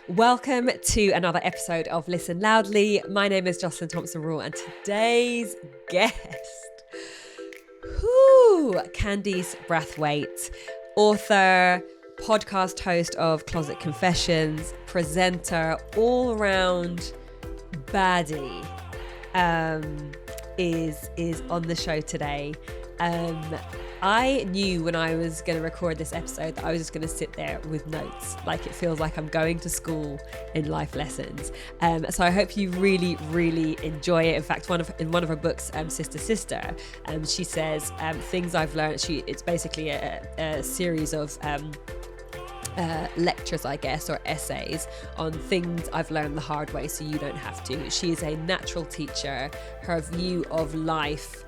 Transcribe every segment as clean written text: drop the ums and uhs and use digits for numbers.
Welcome to another episode of Listen Loudly. My name is Joslyn Thompson and today's guest, Candice Brathwaite, author, podcast host of Closet Confessions, presenter, all-round baddie, is on the show today. I knew when I was going to record this episode that I was just going to sit there with notes. Like, it feels like I'm going to school in life lessons. So I hope you really, really enjoy it. In fact, in one of her books, Sister, she says things I've learned. It's basically a series of lectures, I guess, or essays on things I've learned the hard way so you don't have to. She is a natural teacher. Her view of life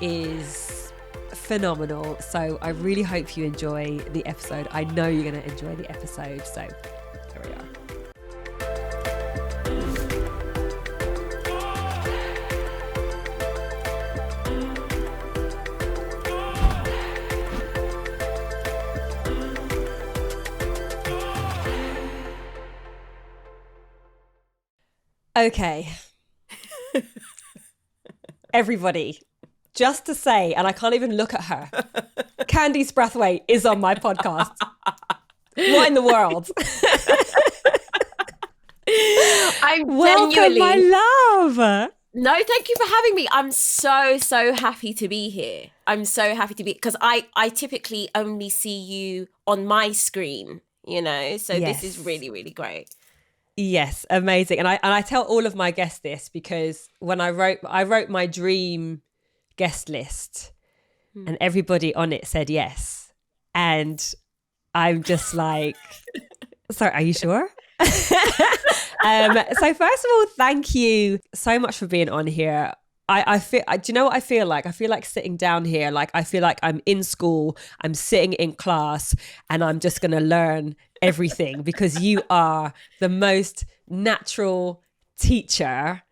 is phenomenal. So I really hope you enjoy the episode. I know you're going to enjoy the episode. So here we are. Okay. Everybody, just to say, and I can't even look at her, Candice Brathwaite is on my podcast. What in the world? Welcome, my love. No, thank you for having me. I'm so happy to be here. I'm so happy to be, because I typically only see you on my screen, so Yes. This is really, really great. Yes, amazing. And I tell all of my guests this because when I wrote my dream guest list and everybody on it said yes. And I'm just like, sorry, are you sure? So first of all, thank you so much for being on here. I feel, do you know what I feel like? I feel like sitting down here, like I feel like I'm in school, I'm sitting in class, and I'm just going to learn everything because you are the most natural teacher.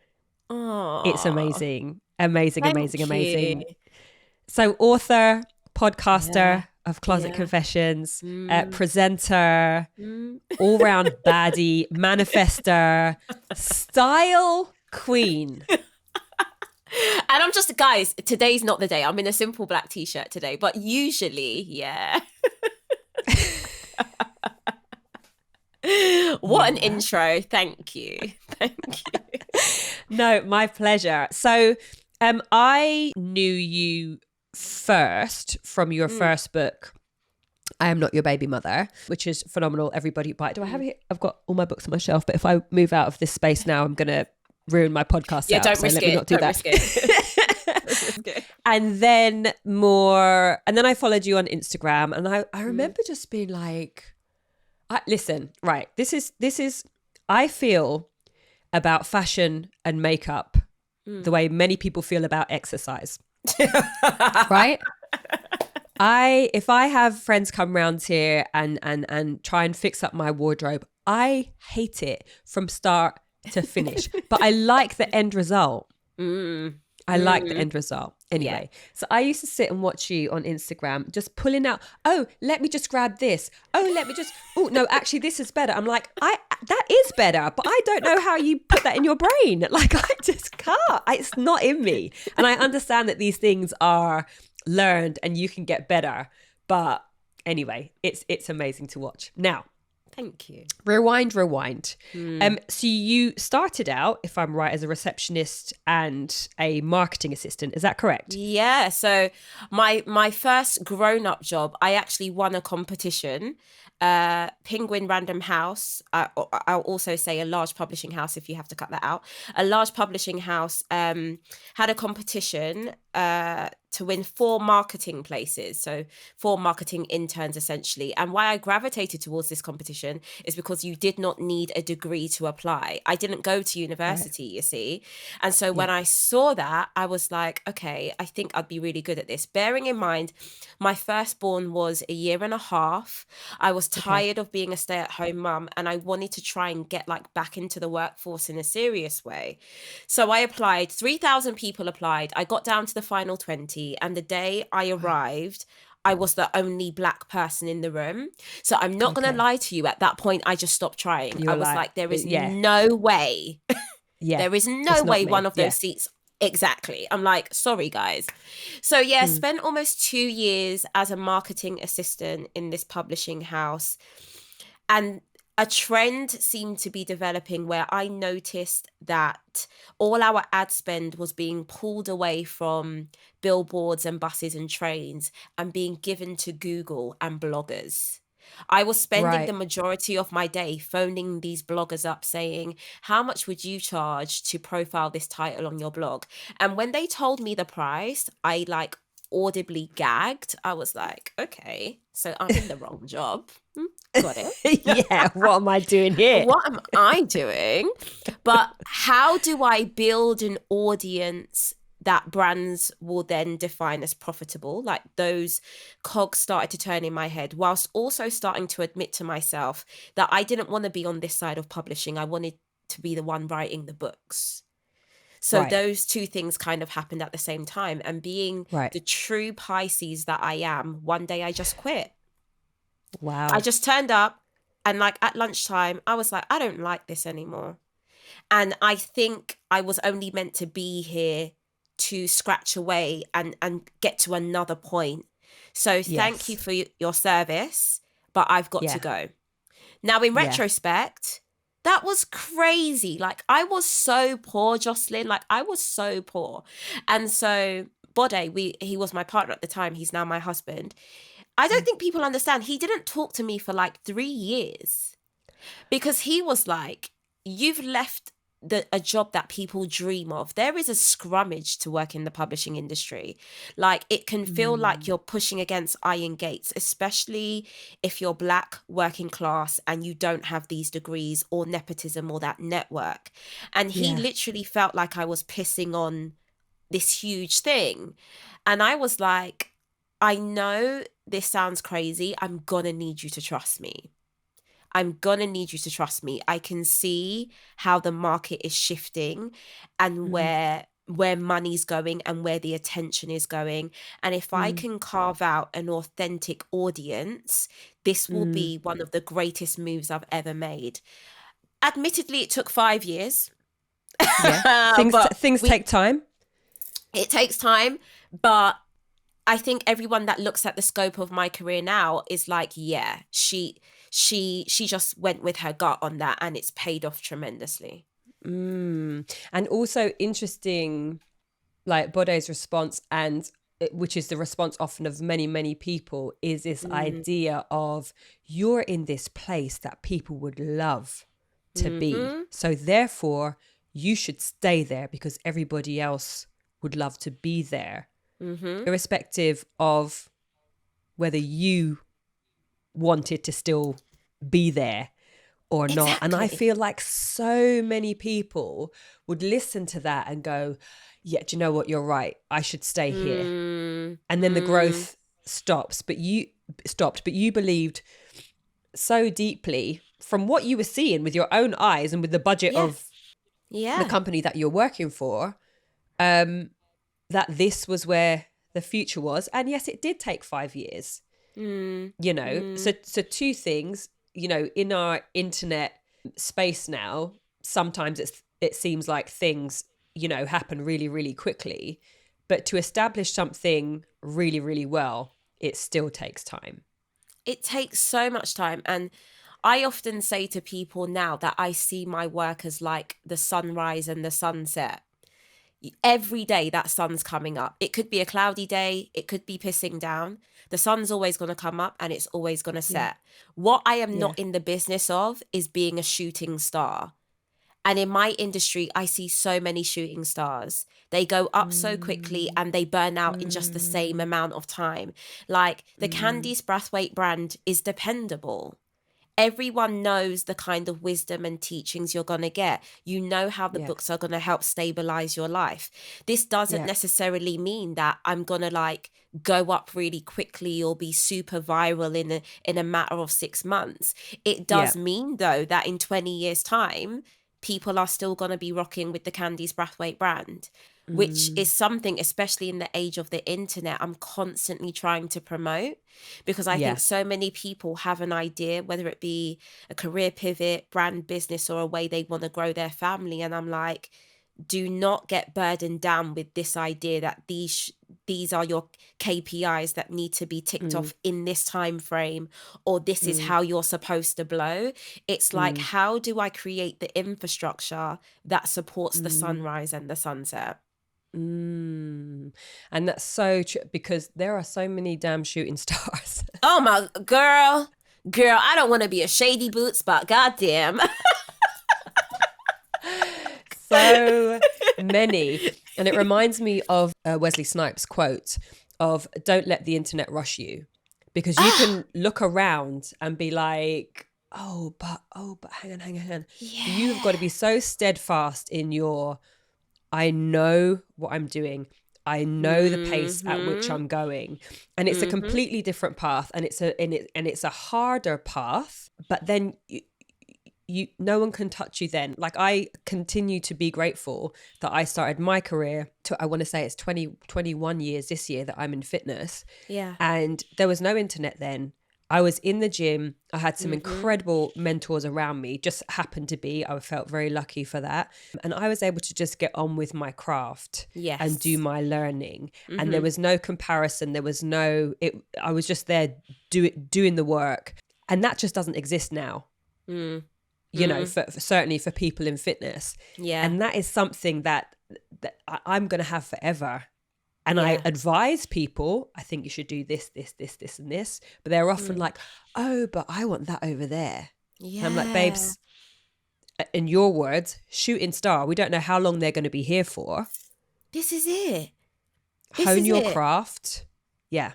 Aww. It's amazing. Amazing. You. So author, podcaster of Closet Confessions, presenter, all-round baddie, manifester, style queen. And I'm just, guys, today's not the day. I'm in a simple black t-shirt today, but usually, yeah. What an intro. Thank you. No, my pleasure. So I knew you first from your first book, I Am Not Your Baby Mother, which is phenomenal. Everybody buy it. Do I have it? I've got all my books on my shelf, but if I move out of this space now, I'm going to ruin my podcast. Yeah, don't risk let it. Me not do don't that. Risk it. And then I followed you on Instagram, and I remember just being like, listen, right, this is I feel about fashion and makeup the way many people feel about exercise. Right? If I have friends come round here and try and fix up my wardrobe, I hate it from start to finish. But I like the end result. I like the end result. Anyway, so I used to sit and watch you on Instagram, just pulling out, oh, let me just grab this. Oh, no, actually, this is better. I'm like, that is better, but I don't know how you put that in your brain. Like, I just can't. It's not in me. And I understand that these things are learned and you can get better. But anyway, it's amazing to watch. Now, thank you. Rewind. So you started out, if I'm right, as a receptionist and a marketing assistant. Is that correct? Yeah. So my first grown-up job, I actually won a competition. Penguin Random House. I'll also say a large publishing house if you have to cut that out. A large publishing house had a competition to win 4 marketing places. So 4 marketing interns, essentially. And why I gravitated towards this competition is because you did not need a degree to apply. I didn't go to university, you see. And so when I saw that, I was like, okay, I think I'd be really good at this. Bearing in mind, my firstborn was a year and a half. I was tired of being a stay-at-home mum, and I wanted to try and get back into the workforce in a serious way. So I applied. 3,000 people applied. I got down to the final 20, and the day I arrived, I was the only Black person in the room. So I'm not going to lie to you. At that point, I just stopped trying. You I were was like, like, there is yeah, no way. yeah, There is no it's not way one me. of Yeah. those seats. Exactly. I'm like, sorry, guys. So yeah, spent almost 2 years as a marketing assistant in this publishing house. And a trend seemed to be developing where I noticed that all our ad spend was being pulled away from billboards and buses and trains and being given to Google and bloggers. I was spending the Right. majority of my day phoning these bloggers up saying, how much would you charge to profile this title on your blog? And when they told me the price, I like audibly gagged. I was like, okay, so I'm in the wrong job. Got it. Yeah. What am I doing here? What am I doing? But how do I build an audience that brands will then define as profitable? Like those cogs started to turn in my head, whilst also starting to admit to myself that I didn't want to be on this side of publishing. I wanted to be the one writing the books. So Right. those two things kind of happened at the same time. And being Right. the true Pisces that I am, one day I just quit. I Wow. just turned up, and like at lunchtime, I was like, I don't like this anymore. And I think I was only meant to be here to scratch away and get to another point. So thank you Yes. for your service, but I've got to Yeah. go. Now, in Yeah. retrospect, that was crazy. Like I was so poor, Joslyn. Like I was so poor. And so Bode, he was my partner at the time. He's now my husband. I don't think people understand. He didn't talk to me for like 3 years because he was like, you've left a job that people dream of. There is a scrummage to work in the publishing industry. Like it can feel like you're pushing against iron gates, especially if you're Black, working class, and you don't have these degrees or nepotism or that network. And he Yeah. literally felt like I was pissing on this huge thing. And I was like, I know this sounds crazy. I'm gonna need you to trust me. I'm gonna need you to trust me. I can see how the market is shifting and where money's going and where the attention is going. And if I can carve out an authentic audience, this will be one of the greatest moves I've ever made. Admittedly, it took 5 years. Yeah. But Things take time. it takes time, but I think everyone that looks at the scope of my career now is like, yeah, she just went with her gut on that, and it's paid off tremendously. And also interesting, like Bode's response, and which is the response often of many, many people, is this idea of you're in this place that people would love to be. So therefore, you should stay there because everybody else would love to be there. Irrespective of whether you wanted to still be there or not. And I Exactly. feel like so many people would listen to that and go, yeah, do you know what? You're right. I should stay here. And then the growth stopped, but you believed so deeply from what you were seeing with your own eyes and with the budget of the company that you're working for, that this was where the future was. And yes, it did take 5 years, you know. So two things, you know, in our internet space now, sometimes it seems like things, you know, happen really, really quickly. But to establish something really, really well, it still takes time. It takes so much time. And I often say to people now that I see my work as like the sunrise and the sunset. Every day that sun's coming up. It could be a cloudy day. It could be pissing down. The sun's always going to come up and it's always going to set. What I am not in the business of is being a shooting star. And in my industry, I see so many shooting stars. They go up so quickly and they burn out in just the same amount of time. Like the Candice Brathwaite brand is dependable. Everyone knows the kind of wisdom and teachings you're going to get. You know how the books are going to help stabilize your life. This doesn't necessarily mean that I'm going to like go up really quickly or be super viral in a matter of 6 months. It does mean though that in 20 years time, people are still going to be rocking with the Candice Brathwaite brand. which is something, especially in the age of the internet, I'm constantly trying to promote, because I think so many people have an idea, whether it be a career pivot, brand business, or a way they want to grow their family. And I'm like, do not get burdened down with this idea that these are your KPIs that need to be ticked off in this time frame, or this is how you're supposed to blow. It's like, how do I create the infrastructure that supports the sunrise and the sunset? And that's so true, because there are so many damn shooting stars. Oh my girl, I don't want to be a shady boots, but goddamn. So many. And it reminds me of Wesley Snipes' quote of, don't let the internet rush you, because you can look around and be like, oh, but hang on. Yeah. You've got to be so steadfast in your, I know what I'm doing. I know the pace at which I'm going, and it's a completely different path, and it's a harder path. But then no one can touch you then. Like, I continue to be grateful that I started my career I want to say it's 21 years this year that I'm in fitness. Yeah. And there was no internet then. I was in the gym. I had some incredible mentors around me, just happened to be. I felt very lucky for that. And I was able to just get on with my craft and do my learning. And there was no comparison. There was I was just there doing the work. And that just doesn't exist now. You know, for certainly for people in fitness. Yeah. And that is something that I'm going to have forever. And I advise people, I think you should do this, and this. But they're often like, oh, but I want that over there. Yeah. And I'm like, babes, in your words, shooting star, we don't know how long they're going to be here for. This is it. Hone your craft. Yeah.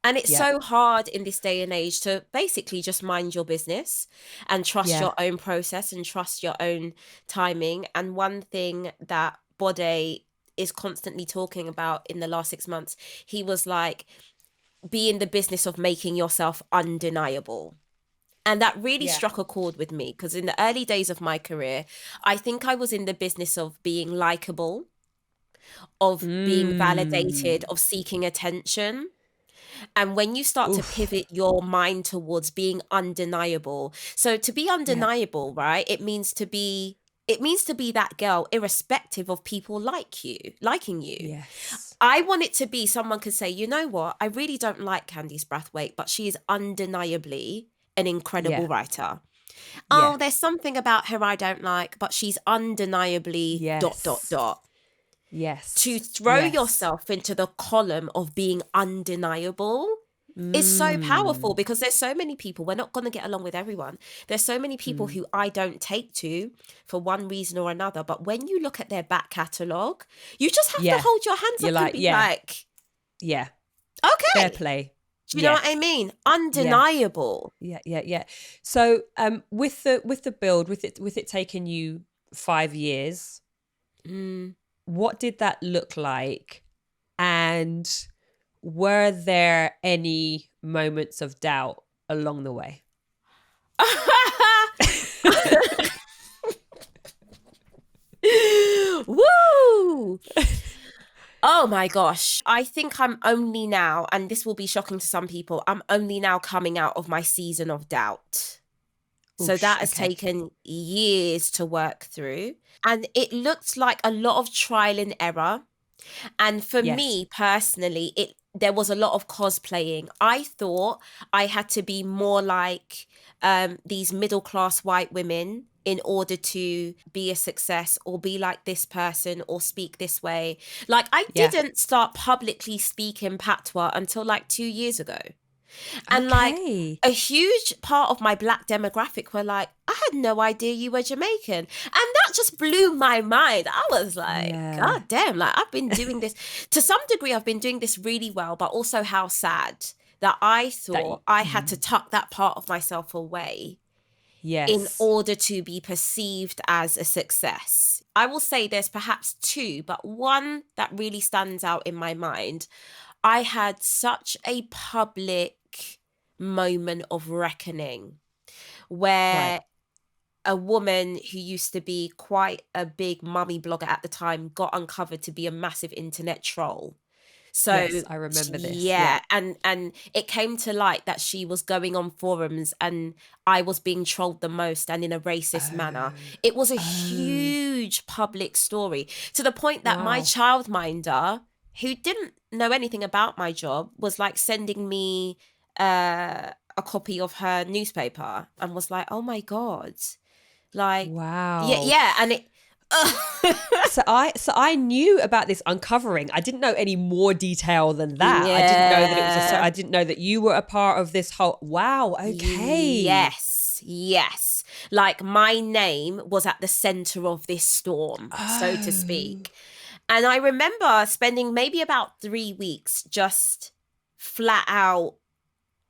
And it's so hard in this day and age to basically just mind your business and trust your own process and trust your own timing. And one thing that Baddie is constantly talking about in the last 6 months, he was like, be in the business of making yourself undeniable. And that really struck a chord with me, because in the early days of my career, I think I was in the business of being likable, of being validated, of seeking attention. And when you start to pivot your mind towards being undeniable. So to be undeniable, right? It means to be that girl, irrespective of people liking you. Yes. I want it to be someone could say, you know what? I really don't like Candice Brathwaite, but she is undeniably an incredible writer. Oh, there's something about her I don't like, but she's undeniably ... Yes. To throw yourself into the column of being undeniable is so powerful, because there's so many people, we're not going to get along with everyone. There's so many people who I don't take to for one reason or another. But when you look at their back catalogue, you just have to hold your hands up and be like, yeah, okay, fair play. Do you know what I mean? Undeniable. Yeah. So with the build, with it taking you 5 years, what did that look like? And were there any moments of doubt along the way? Woo! Oh my gosh. I think I'm only now, and this will be shocking to some people, I'm only now coming out of my season of doubt. So that has taken years to work through. And it looked like a lot of trial and error. And for me personally, there was a lot of cosplaying. I thought I had to be more like these middle-class white women in order to be a success, or be like this person, or speak this way. Like, I didn't start publicly speaking patois until like 2 years ago. And like a huge part of my Black demographic were like, I had no idea you were Jamaican. And that just blew my mind. I was like, God damn, like I've been doing this to some degree. I've been doing this really well, but also how sad that I thought I had to tuck that part of myself away in order to be perceived as a success. I will say there's perhaps two, but one that really stands out in my mind. I had such a public moment of reckoning where a woman who used to be quite a big mummy blogger at the time got uncovered to be a massive internet troll. So Yes, I remember this. Yeah. and it came to light that she was going on forums and I was being trolled the most and in a racist manner. It was a huge public story, to the point that my Wow. childminder, who didn't know anything about my job, was like sending me a copy of her newspaper and was like, "Oh my God." Like, Wow. and it So I knew about this uncovering. I didn't know any more detail than that. I didn't know that it was yeah. I didn't know that you were a part of this whole. Wow. Okay. Yes. Like, my name was at the center of this storm, so to Oh. speak. And I remember spending maybe about 3 weeks just flat out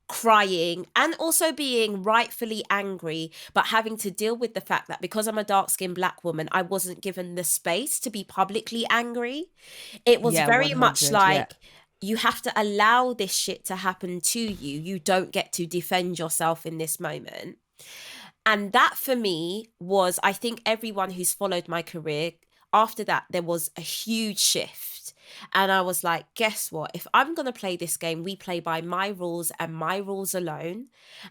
crying and also being rightfully angry, but having to deal with the fact that because I'm a dark-skinned Black woman, I wasn't given the space to be publicly angry. It was Yeah, very much 100. Yeah. like, you have to allow this shit to happen to you. You don't get to defend yourself in this moment. And that for me was, I think everyone who's followed my career, after that, there was a huge shift. And I was like, guess what? If I'm going to play this game, we play by my rules and my rules alone.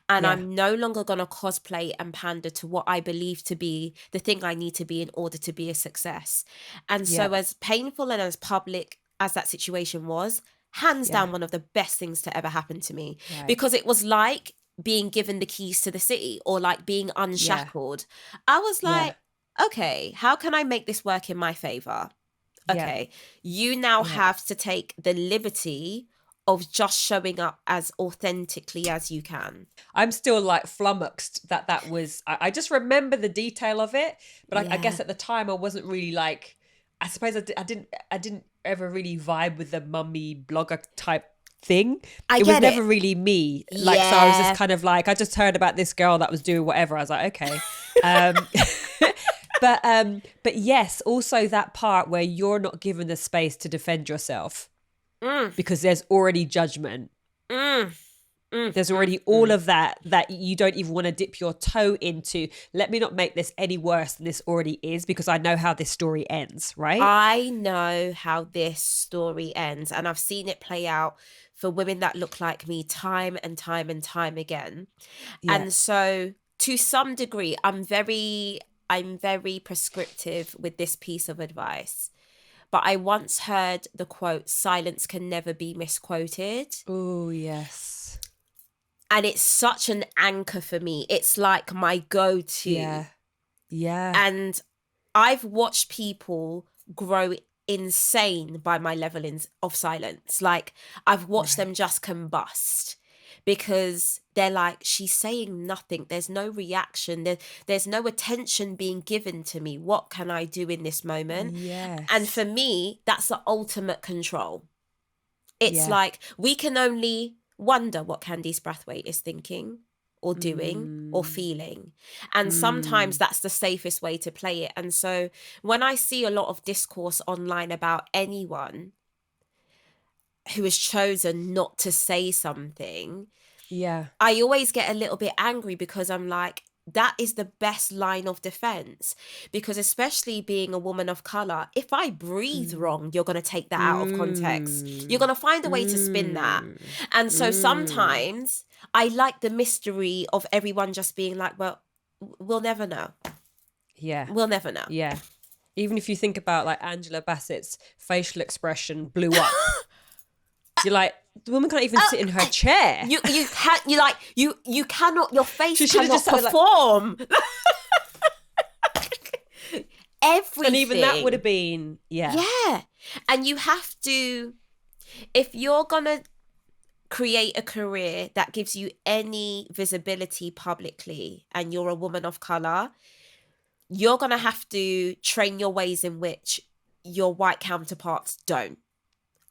And Yeah. I'm no longer going to cosplay and pander to what I believe to be the thing I need to be in order to be a success. And so, Yeah. as painful and as public as that situation was, hands Yeah. down, one of the best things to ever happen to me, Right. because it was like being given the keys to the city, or like being unshackled. I was like, okay, how can I make this work in my favor? Yeah. Okay, you now Yeah. have to take the liberty of just showing up as authentically as you can. I'm still like flummoxed that was. I just remember the detail of it, but I guess at the time I wasn't really like. I suppose I didn't ever really vibe with the mummy blogger type thing. It was never really me. Like, so I was just kind of like, I just heard about this girl that was doing whatever. I was like, okay. But yes, also that part where you're not given the space to defend yourself because there's already judgment. There's already all of that you don't even want to dip your toe into. Let me not make this any worse than this already is, because I know how this story ends, right? I know how this story ends, and I've seen it play out for women that look like me time and time and time again. Yeah. And so, to some degree, I'm very prescriptive with this piece of advice. But I once heard the quote, "Silence can never be misquoted." Oh, yes. And it's such an anchor for me. It's like my go-to. Yeah. Yeah. And I've watched people grow insane by my level of silence. Like, I've watched them just combust, because they're like, she's saying nothing. There's no reaction. There's no attention being given to me. What can I do in this moment? Yes. And for me, that's the ultimate control. It's like, we can only wonder what Candice Brathwaite is thinking or doing or feeling. And sometimes that's the safest way to play it. And so when I see a lot of discourse online about anyone who has chosen not to say something, I always get a little bit angry, because I'm like, that is the best line of defense. Because especially being a woman of color, if I breathe wrong, you're going to take that out of context. You're going to find a way to spin that. And so sometimes I like the mystery of everyone just being like, well, we'll never know. Yeah. We'll never know. Yeah. Even if you think about like Angela Bassett's facial expression blew up. You're like, the woman can't even sit in her chair. You can't. You cannot. Your face cannot just perform. Everything. And even that would have been, Yeah. And you have to, if you're gonna create a career that gives you any visibility publicly, and you're a woman of color, you're gonna have to train your ways in which your white counterparts don't.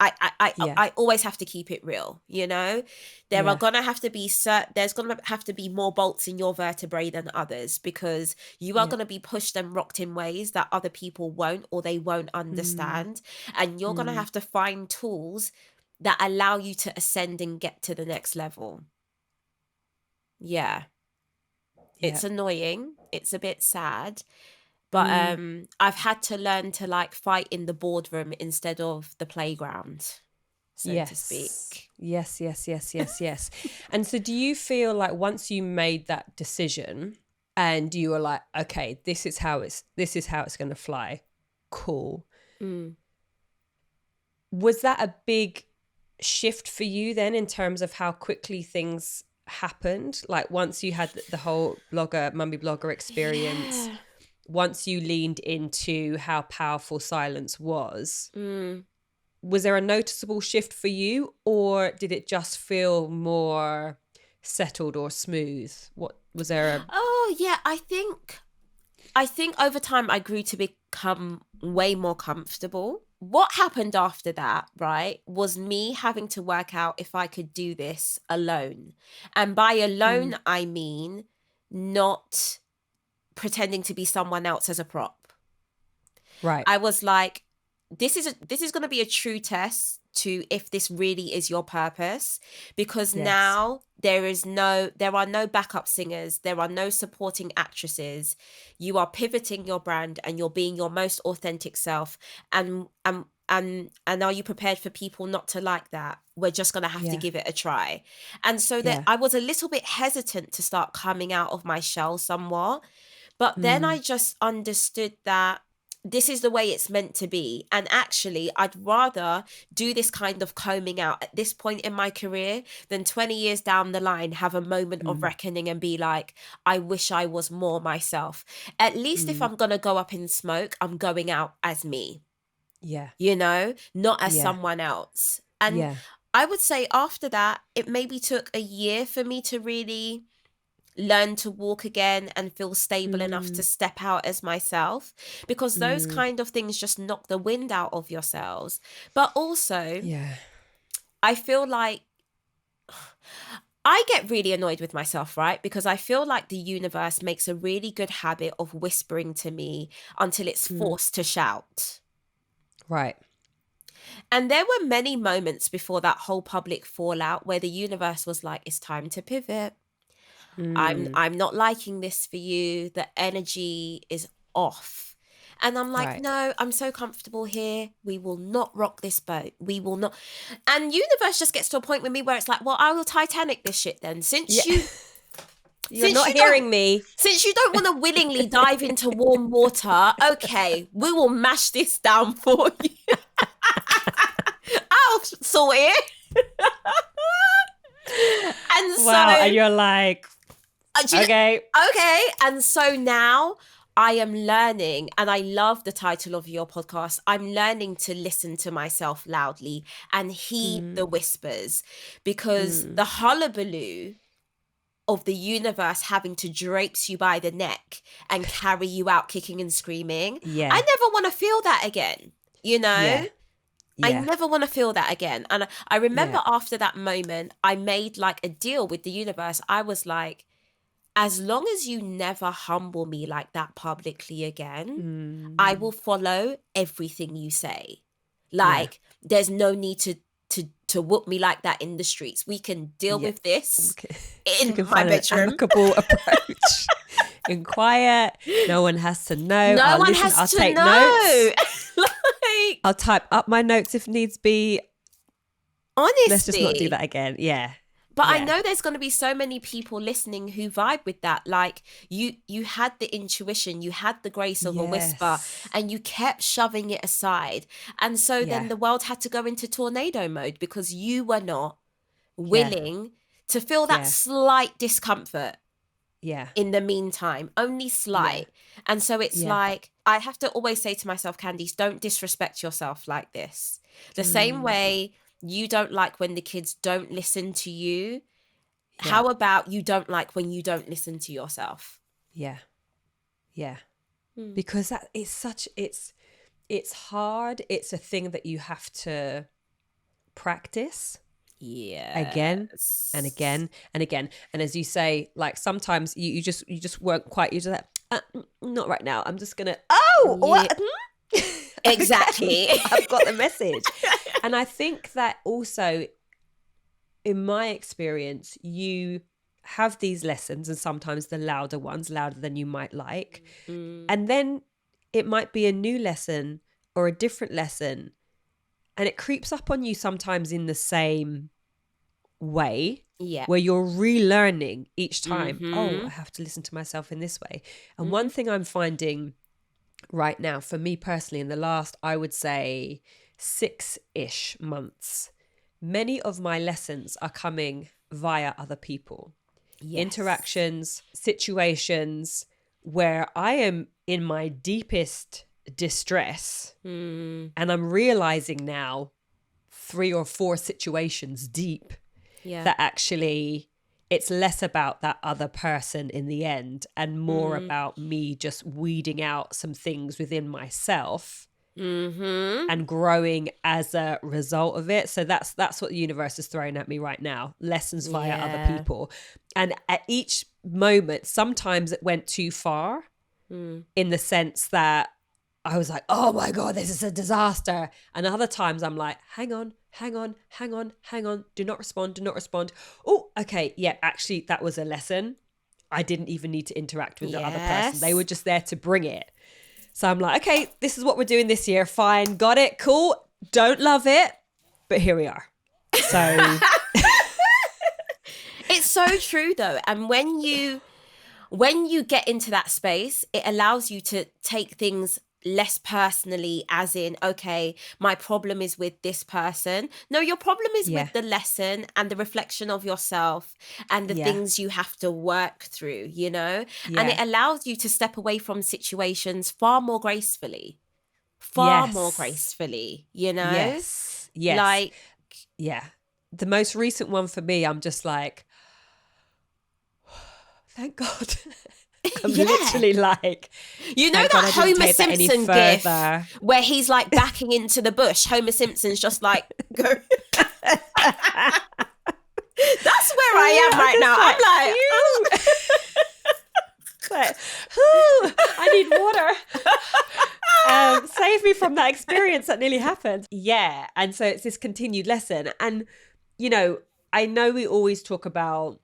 I always have to keep it real, you know. There are gonna have to be there's gonna have to be more bolts in your vertebrae than others, because you are gonna be pushed and rocked in ways that other people won't, or they won't understand. And you're gonna have to find tools that allow you to ascend and get to the next level. Yeah. It's annoying. it's a bit sad. But I've had to learn to like fight in the boardroom instead of the playground, so to speak. Yes. And so do you feel like once you made that decision and you were like, okay, this is how it's going to fly, cool. Was that a big shift for you then in terms of how quickly things happened? Like once you had the whole mummy blogger experience, once you leaned into how powerful silence was there a noticeable shift for you, or did it just feel more settled or smooth? What was there? Oh yeah, I think over time I grew to become way more comfortable. What happened after that, right, was me having to work out if I could do this alone. And by alone, I mean not pretending to be someone else as a prop. Right. I was like, this is going to be a true test to if this really is your purpose, because now there are no backup singers, there are no supporting actresses. You are pivoting your brand and you're being your most authentic self. And are you prepared for people not to like that? We're just going to have to give it a try. And so that I was a little bit hesitant to start coming out of my shell somewhat. But then I just understood that this is the way it's meant to be. And actually, I'd rather do this kind of combing out at this point in my career than 20 years down the line have a moment of reckoning and be like, I wish I was more myself. At least if I'm going to go up in smoke, I'm going out as me. Yeah. You know, not as someone else. And I would say after that, it maybe took a year for me to really learn to walk again and feel stable enough to step out as myself, because those kind of things just knock the wind out of yourselves. But also, I feel like I get really annoyed with myself, right? Because I feel like the universe makes a really good habit of whispering to me until it's forced to shout. Right. And there were many moments before that whole public fallout where the universe was like, it's time to pivot. I'm not liking this for you. The energy is off. And I'm like, no, I'm so comfortable here. We will not rock this boat. We will not. And universe just gets to a point with me where it's like, well, I will Titanic this shit then. You're not hearing me. Since you don't want to willingly dive into warm water, okay, we will mash this down for you. I'll sort it. And so, and you're like, okay. And so now I am learning, and I love the title of your podcast, I'm learning to listen to myself loudly and heed the whispers, because the hullabaloo of the universe having to drape you by the neck and carry you out kicking and screaming, I never want to feel that again, you know? I never want to feel that again. And I remember after that moment, I made like a deal with the universe. I was like, as long as you never humble me like that publicly again, I will follow everything you say. Like, there's no need to whoop me like that in the streets. We can deal with this in my bedroom. An amicable approach. In quiet, no one has to know. I'll take notes. I'll type up my notes if needs be. Honestly. Let's just not do that again. Yeah. But I know there's going to be so many people listening who vibe with that. Like you had the intuition, you had the grace of a whisper, and you kept shoving it aside. And so then the world had to go into tornado mode because you were not willing to feel that slight discomfort. Yeah. In the meantime, only slight. And so it's like, I have to always say to myself, Candice, don't disrespect yourself like this. The same way you don't like when the kids don't listen to you. How about you don't like when you don't listen to yourself? Yeah. Yeah. Because that it's hard. It's a thing that you have to practice. Again and again and again. And as you say, like sometimes you just weren't quite used to that. Not right now. I'm just gonna what? Exactly. I've got the message. And I think that also in my experience, you have these lessons, and sometimes the louder ones, louder than you might like. And then it might be a new lesson or a different lesson, and it creeps up on you sometimes in the same way, where you're relearning each time. Oh, I have to listen to myself in this way. And one thing I'm finding right now, for me personally, in the last, I would say 6-ish months, many of my lessons are coming via other people. Interactions, situations where I am in my deepest distress, and I'm realizing now 3 or 4 situations deep that actually it's less about that other person in the end and more about me just weeding out some things within myself and growing as a result of it. So that's what the universe is throwing at me right now. Lessons via other people. And at each moment, sometimes it went too far in the sense that I was like, oh my God, this is a disaster. And other times I'm like, hang on. Do not respond. Oh, okay. Yeah, actually, that was a lesson. I didn't even need to interact with the other person. They were just there to bring it. So I'm like, okay, this is what we're doing this year. Fine. Got it. Cool. Don't love it. But here we are. So it's so true though. And when you get into that space, it allows you to take things less personally, as in, okay, my problem is with this person. No, your problem is with the lesson and the reflection of yourself and the things you have to work through, you know? And it allows you to step away from situations far more gracefully, you know? Yes. Like, the most recent one for me, I'm just like, thank God. I'm literally like, you know that Homer Simpson gif where he's like backing into the bush. Homer Simpson's just like, go. That's where I am right now. I'm like, I need water. Save me from that experience that nearly happened. Yeah. And so it's this continued lesson. And, you know we always talk about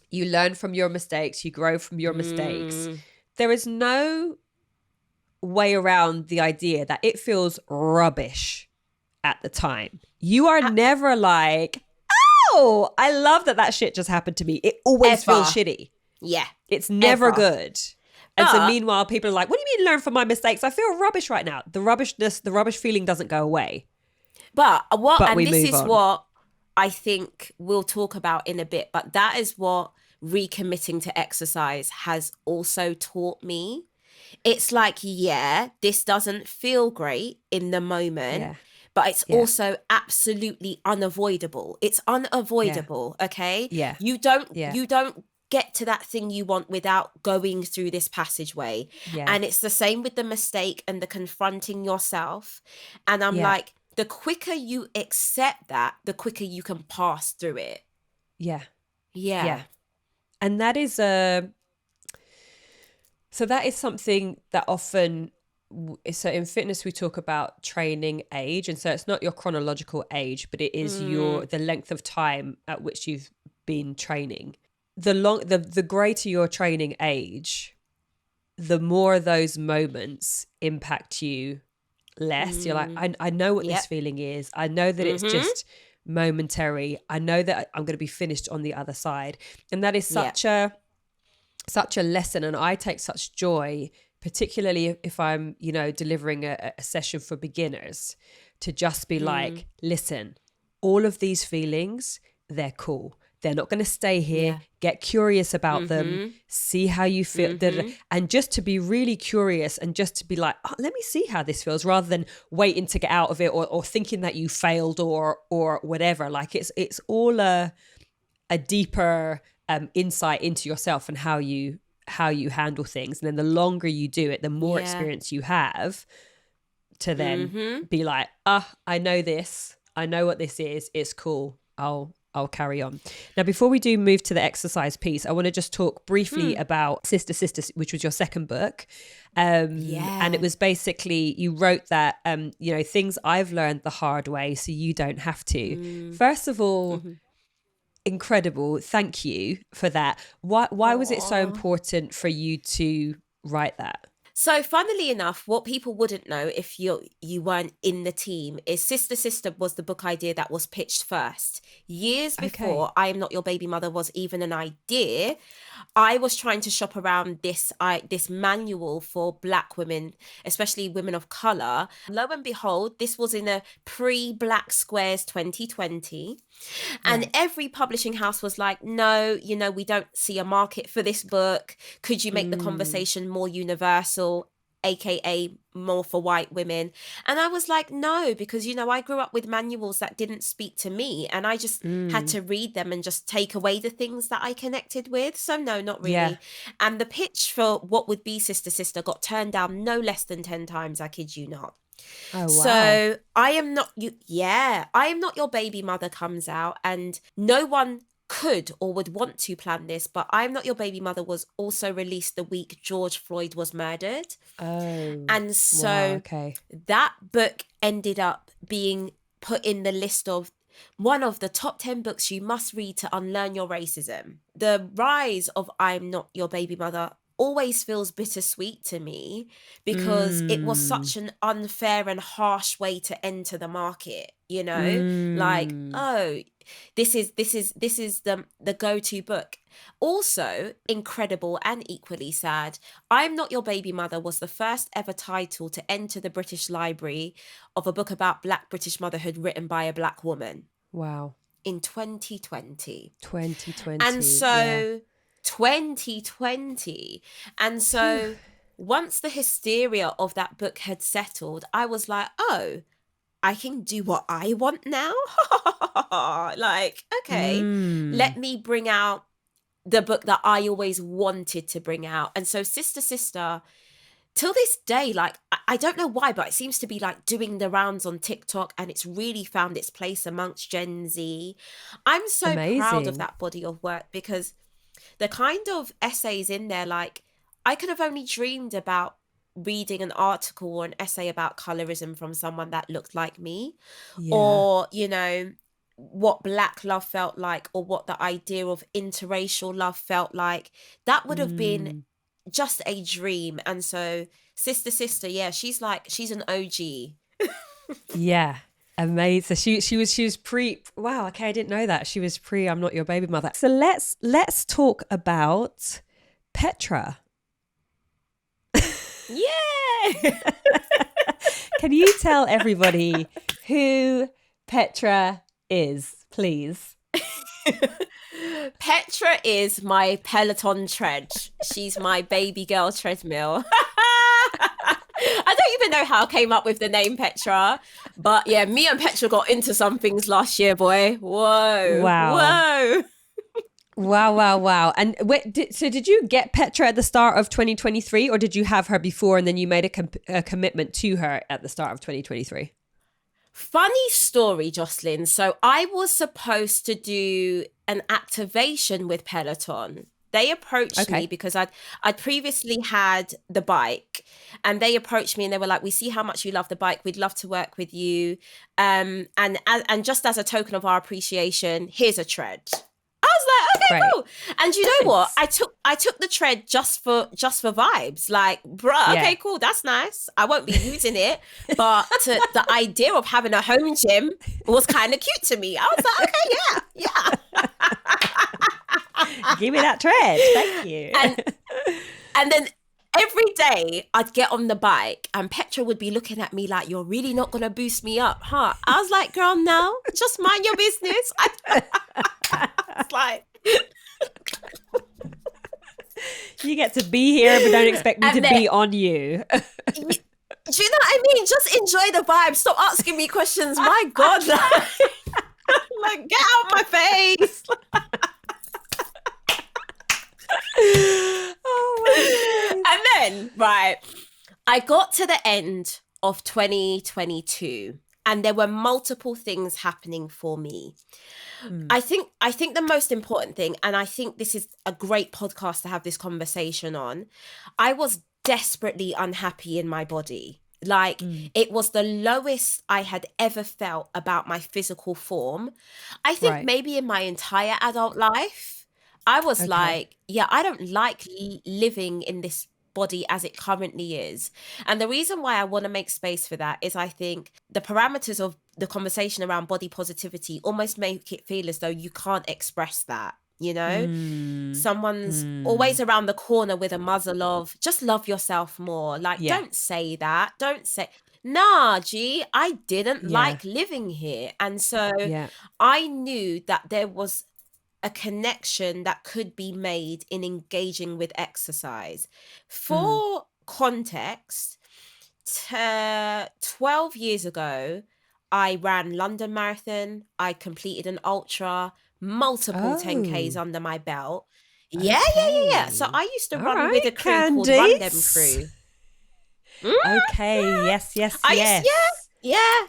you learn from your mistakes, you grow from your mistakes. There is no way around the idea that it feels rubbish at the time. You are never like, oh, I love that shit just happened to me. It always feels shitty. Yeah. It's never good. And so meanwhile, people are like, what do you mean learn from my mistakes? I feel rubbish right now. The rubbish feeling doesn't go away. But this is what I think we'll talk about in a bit, but that is what recommitting to exercise has also taught me. It's like, this doesn't feel great in the moment, but it's also absolutely unavoidable. It's unavoidable, okay? Yeah. You don't get to that thing you want without going through this passageway. Yeah. And it's the same with the mistake and the confronting yourself. And I'm like, the quicker you accept that, the quicker you can pass through it. Yeah. And that is so that is something that often, so in fitness we talk about training age, and so it's not your chronological age, but it is the length of time at which you've been training. The greater your training age, the more those moments impact you less. You're like, I know what this feeling is. I know that it's just momentary. I know that I'm going to be finished on the other side. And that is such a lesson. And I take such joy, particularly if I'm, delivering a session for beginners, to just be like, listen, all of these feelings, they're cool. They're not going to stay here. Get curious about them. See how you feel. And just to be really curious and just to be like, oh, let me see how this feels, rather than waiting to get out of it or thinking that you failed or whatever. Like it's all a deeper insight into yourself and how you handle things. And then the longer you do it, the more experience you have to then be like, I know this. I know what this is. It's cool. I'll carry on. Now, before we do move to the exercise piece, I want to just talk briefly about Sister, which was your second book. And it was basically, you wrote that, things I've learned the hard way so you don't have to. First of all, incredible. Thank you for that. Why was it so Aw. important for you to write that? So, funnily enough, what people wouldn't know if you weren't in the team is Sister Sister was the book idea that was pitched first. Years before I Am Not Your Baby Mother was even an idea, I was trying to shop around this manual for Black women, especially women of color. Lo and behold, this was in a pre-Black Squares 2020. And every publishing house was like, no, we don't see a market for this book. Could you make the conversation more universal, aka more for white women? And I was like, no, because, I grew up with manuals that didn't speak to me, and I just had to read them and just take away the things that I connected with. So no, not really. Yeah. And the pitch for what would be Sister Sister got turned down no less than 10 times, I kid you not. Oh, wow. So I Am Not Your Baby Mother comes out, and no one could or would want to plan this, but I Am Not Your Baby Mother was also released the week George Floyd was murdered. Oh. And so wow, okay. that book ended up being put in the list of one of the top 10 books you must read to unlearn your racism. The rise of I'm Not Your Baby Mother always feels bittersweet to me, because it was such an unfair and harsh way to enter the market, like, oh, this is the go-to book. Also incredible and equally sad, I'm Not Your Baby Mother was the first ever title to enter the British Library of a book about Black British motherhood written by a Black woman. Wow. In 2020. 2020. And so 2020. And so once the hysteria of that book had settled, I was like, oh, I can do what I want now. Like, okay, let me bring out the book that I always wanted to bring out. And so Sister Sister, till this day, like, I don't know why, but it seems to be like doing the rounds on TikTok, and it's really found its place amongst Gen Z. I'm so proud of that body of work, because the kind of essays in there, like, I could have only dreamed about reading an article or an essay about colorism from someone that looked like me, or, what Black love felt like, or what the idea of interracial love felt like. That would have been just a dream. And so Sister Sister, yeah, she's an OG. Yeah. Amazing. So she was pre. Wow. Okay, I didn't know that. She was pre I'm Not Your Baby Mother. So let's talk about Petra. Yeah. Can you tell everybody who Petra is, please? Petra is my Peloton tread. She's my baby girl treadmill. I don't even know how I came up with the name Petra, but yeah, me and Petra got into some things last year, boy. Whoa. Wow. Whoa. Wow. And did you get Petra at the start of 2023, or did you have her before and then you made a commitment to her at the start of 2023? Funny story, Joslyn. So I was supposed to do an activation with Peloton. They approached me because I'd previously had the bike, and they approached me and they were like, we see how much you love the bike. We'd love to work with you. And just as a token of our appreciation, here's a tread. I was like, okay, cool. And you know what? I took the tread just for vibes. Like, bruh, okay, cool. That's nice. I won't be using it. But the idea of having a home gym was kind of cute to me. I was like, okay, yeah. Give me that tread. Thank you. And then every day I'd get on the bike and Petra would be looking at me like, you're really not going to boost me up, huh? I was like, girl, no, just mind your business. It's like... You get to be here, but don't expect me to be on you. Do you know what I mean? Just enjoy the vibe. Stop asking me questions. My God. Like, get out my face. Oh my God. And then, right, I got to the end of 2022 and there were multiple things happening for me. I think the most important thing, and I think this is a great podcast to have this conversation on, I was desperately unhappy in my body. Like, it was the lowest I had ever felt about my physical form. I think Right. maybe in my entire adult life, I was like, yeah, I don't like living in this body as it currently is. And the reason why I want to make space for that is I think the parameters of the conversation around body positivity almost make it feel as though you can't express that. You know, someone's always around the corner with a muzzle of just love yourself more. Like, Yeah. don't say that. Don't say, nah, G, I didn't Yeah. like living here. And so Yeah. I knew that there was a connection that could be made in engaging with exercise. For context, 12 years ago, I ran London Marathon. I completed an ultra, multiple 10Ks Oh, under my belt. Yeah, yeah, yeah, yeah. So okay. I used to All run right, with a crew called Run Them Candice. Crew. Okay. Yes, yes, I used, yes. yeah, yeah.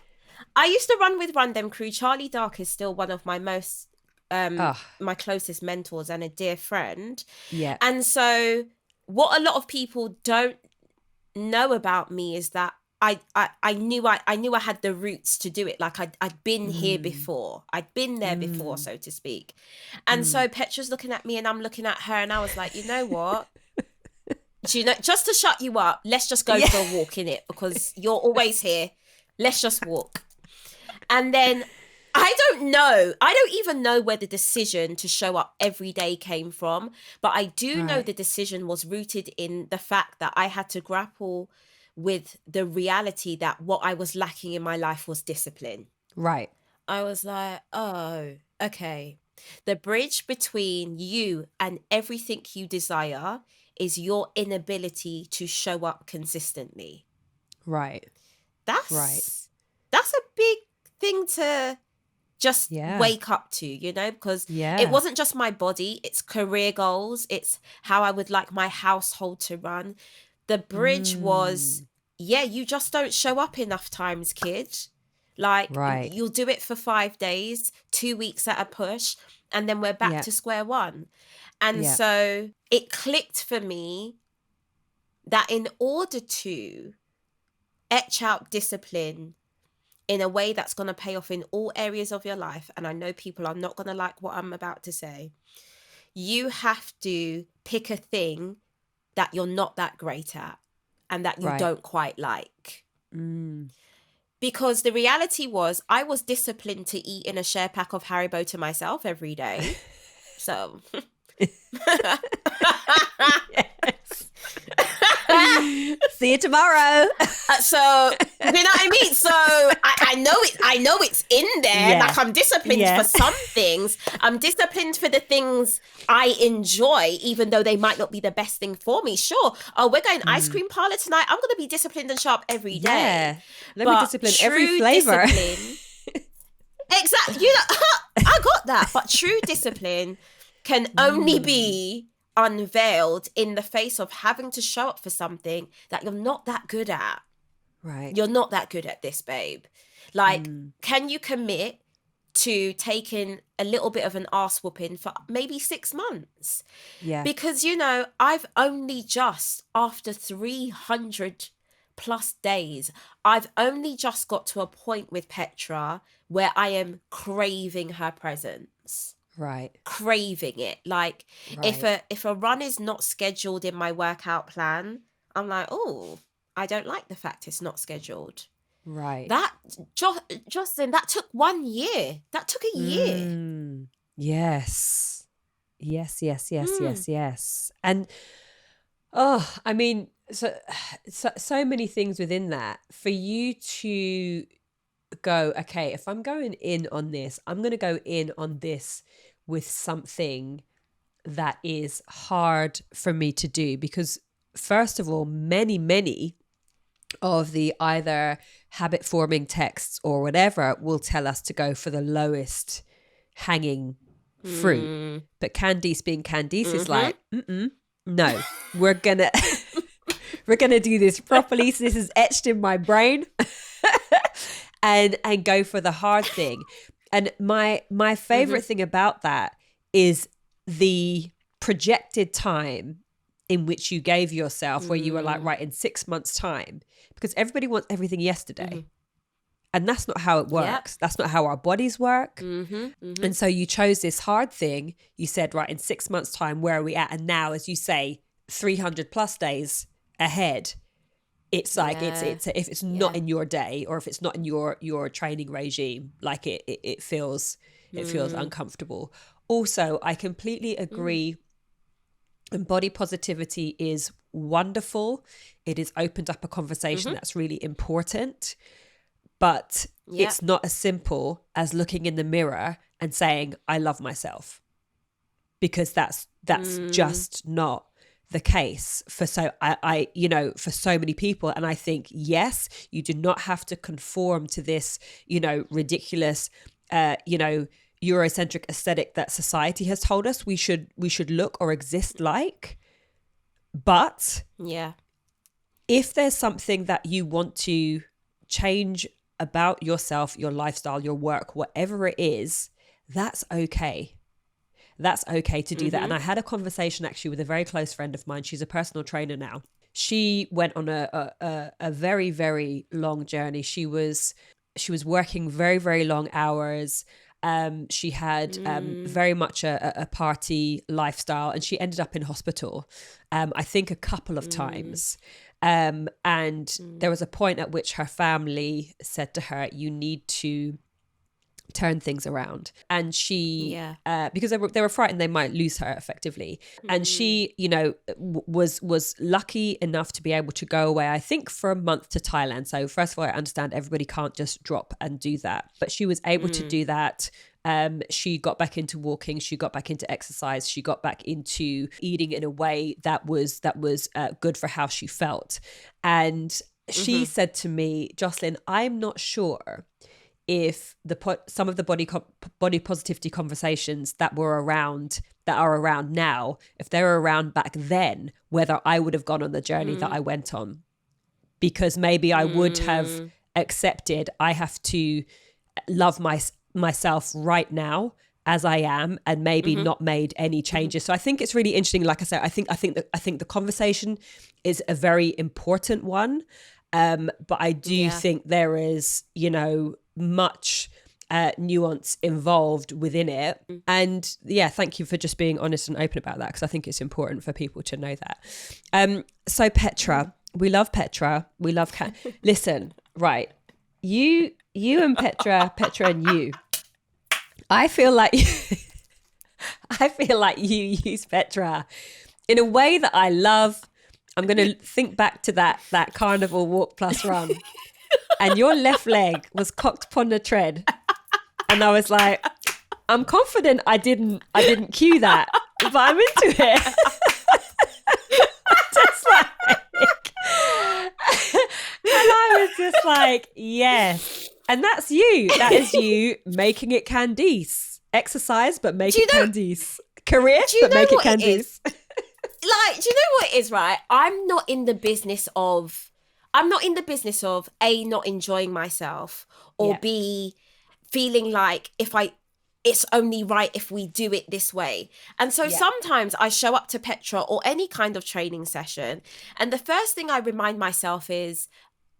I used to run with Run Them Crew. Charlie Dark is still one of my most, Oh, my closest mentors and a dear friend. yeah. And so what a lot of people don't know about me is that I knew I had the roots to do it. Like I'd been here before. I'd been there before, so to speak. And so Petra's looking at me and I'm looking at her and I was like, you know what? Do you know, just to shut you up, let's just go for a walk in it because you're always here. Let's just walk. And then I don't even know where the decision to show up every day came from, but I do know the decision was rooted in the fact that I had to grapple with the reality that what I was lacking in my life was discipline. Right. I was like, oh, okay. The bridge between you and everything you desire is your inability to show up consistently. Right. That's a big thing to just wake up to, you know, because it wasn't just my body, it's career goals, it's how I would like my household to run. The bridge was, you just don't show up enough times, kid. Like, you'll do it for 5 days, 2 weeks at a push, and then we're back to square one. And so it clicked for me that in order to etch out discipline in a way that's going to pay off in all areas of your life, and I know people are not going to like what I'm about to say, you have to pick a thing that you're not that great at and that you don't quite like. Because the reality was I was disciplined to eat in a share pack of Haribo to myself every day. So... See you tomorrow. So you know what I mean? So I know it's in there. Like, I'm disciplined for some things. I'm disciplined for the things I enjoy, even though they might not be the best thing for me. Sure. Oh, we're going ice cream parlor tonight. I'm gonna be disciplined and sharp every day. Yeah. Let me discipline every flavor. Exactly. You know, I got that. But true discipline can only be unveiled in the face of having to show up for something that you're not that good at. Right. You're not that good at this, babe. Like, can you commit to taking a little bit of an arse whooping for maybe 6 months? Yeah. Because, you know, I've only just, after 300 plus days, I've only just got to a point with Petra where I am craving her presence. Right. Craving it. Like, if a run is not scheduled in my workout plan, I'm like, oh, I don't like the fact it's not scheduled. Right. That, Joslyn, that took 1 year. That took a year. Yes. Yes. And, I mean, so many things within that. For you to go, okay, if I'm going in on this, I'm going to go in on this with something that is hard for me to do, because first of all, many of the either habit forming texts or whatever will tell us to go for the lowest hanging fruit. But Candice being Candice is like, no, we're gonna do this properly. So this is etched in my brain. and go for the hard thing. And my favorite thing about that is the projected time in which you gave yourself, where you were like, right, in 6 months' time, because everybody wants everything yesterday. And that's not how it works. That's not how our bodies work. And so you chose this hard thing. You said, right, in 6 months' time, where are we at? And now, as you say, 300 plus days ahead, it's like, it's if it's not in your day, or if it's not in your training regime, like it feels uncomfortable. Also, I completely agree. And body positivity is wonderful. It has opened up a conversation that's really important. But it's not as simple as looking in the mirror and saying, I love myself. Because that's just not the case for for so many people. And I think, yes, you do not have to conform to this, ridiculous, Eurocentric aesthetic that society has told us we should look or exist like. But if there's something that you want to change about yourself, your lifestyle, your work, whatever it is, that's okay. That's okay to do that. And I had a conversation actually with a very close friend of mine. She's a personal trainer now. She went on a very, very long journey. She was working very, very long hours. She had very much a party lifestyle, and she ended up in hospital, I think a couple of times. And there was a point at which her family said to her, you need to turn things around. And she, because they were frightened they might lose her effectively. And she, was lucky enough to be able to go away, I think, for a month to Thailand. So first of all, I understand everybody can't just drop and do that, but she was able to do that. She got back into walking, she got back into exercise, she got back into eating in a way that was good for how she felt. And she said to me, Joslyn, I'm not sure if some of the body positivity conversations that are around now, if they were around back then, whether I would have gone on the journey that I went on, because maybe I would have accepted I have to love myself right now as I am, and maybe not made any changes. So I think it's really interesting. Like I said, I think the conversation is a very important one. But I do think there is, much nuance involved within it. And thank you for just being honest and open about that, because I think it's important for people to know that. So Petra, we love Petra. We love listen, right. You and Petra and you. I feel like you use Petra in a way that I love. I'm going to think back to that carnival walk plus run, and your left leg was cocked upon the tread, and I was like, I'm confident I didn't cue that, but I'm into it. Just like, and I was just like, yes. And that's you. That is you making it Candice. Exercise, but make it Candice. Career, but make it Candice. Like, do you know what it is, right? I'm not in the business of A, not enjoying myself, or B, feeling like it's only right if we do it this way. And so sometimes I show up to Petra or any kind of training session, and the first thing I remind myself is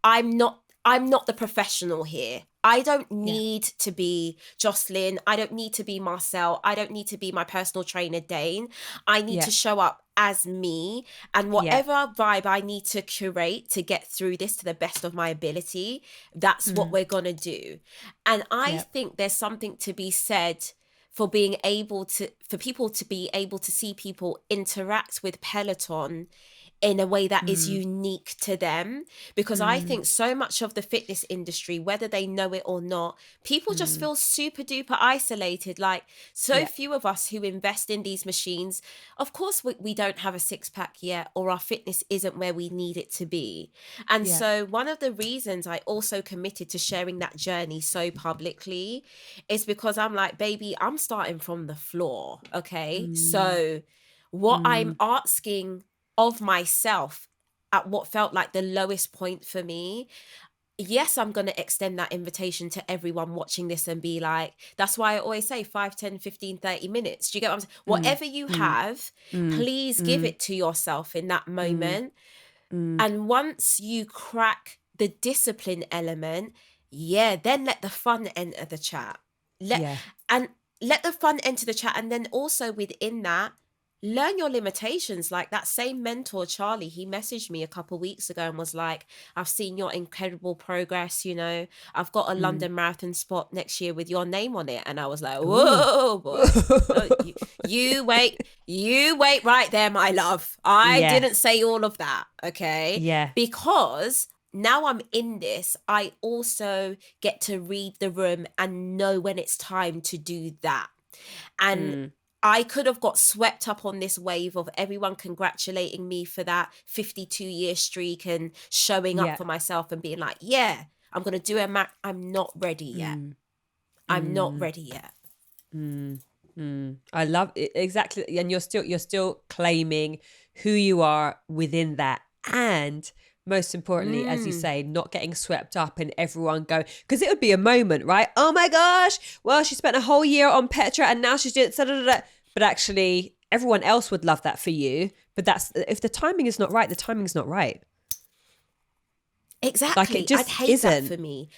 I'm not the professional here. I don't need to be Joslyn. I don't need to be Marcel. I don't need to be my personal trainer, Dane. I need to show up as me, and whatever vibe I need to curate to get through this to the best of my ability, that's what we're going to do. And I think there's something to be said for people to be able to see people interact with Peloton in a way that is unique to them. Because I think so much of the fitness industry, whether they know it or not, people just feel super duper isolated. Like few of us who invest in these machines, of course we don't have a six pack yet, or our fitness isn't where we need it to be. And so one of the reasons I also committed to sharing that journey so publicly is because I'm like, baby, I'm starting from the floor. Okay. So what I'm asking of myself at what felt like the lowest point for me, yes, I'm going to extend that invitation to everyone watching this and be like, that's why I always say 5, 10, 15, 30 minutes. Do you get what I'm saying? Mm, Whatever you mm, have, mm, please give mm, it to yourself in that mm, moment. mm. And once you crack the discipline element, yeah, then let the fun enter the chat. Let Yeah. and let the fun enter the chat. And then also within that, learn your limitations. Like that same mentor, Charlie, he messaged me a couple weeks ago and was like, I've seen your incredible progress, you know. I've got a Mm. London Marathon spot next year with your name on it. And I was like, Ooh. whoa, boy. No, you wait right there, my love. I Yeah. didn't say all of that, okay? Yeah. Because now I'm in this, I also get to read the room and know when it's time to do that. And Mm. I could have got swept up on this wave of everyone congratulating me for that 52-year streak and showing up Yeah. for myself and being like, yeah, I'm going to do a I'm not ready yet. Mm. I'm not Mm. ready yet. Mm. Mm. I love it. Exactly. And you're still claiming who you are within that. And most importantly, as you Mm. say, not getting swept up in everyone going, because it would be a moment, right? Oh my gosh, well, she spent a whole year on Petra and now she's doing da, da, da, da. But actually, everyone else would love that for you. But that's, if the timing is not right, the timing's not right. Like it Exactly. I'd just hate that isn't. for me.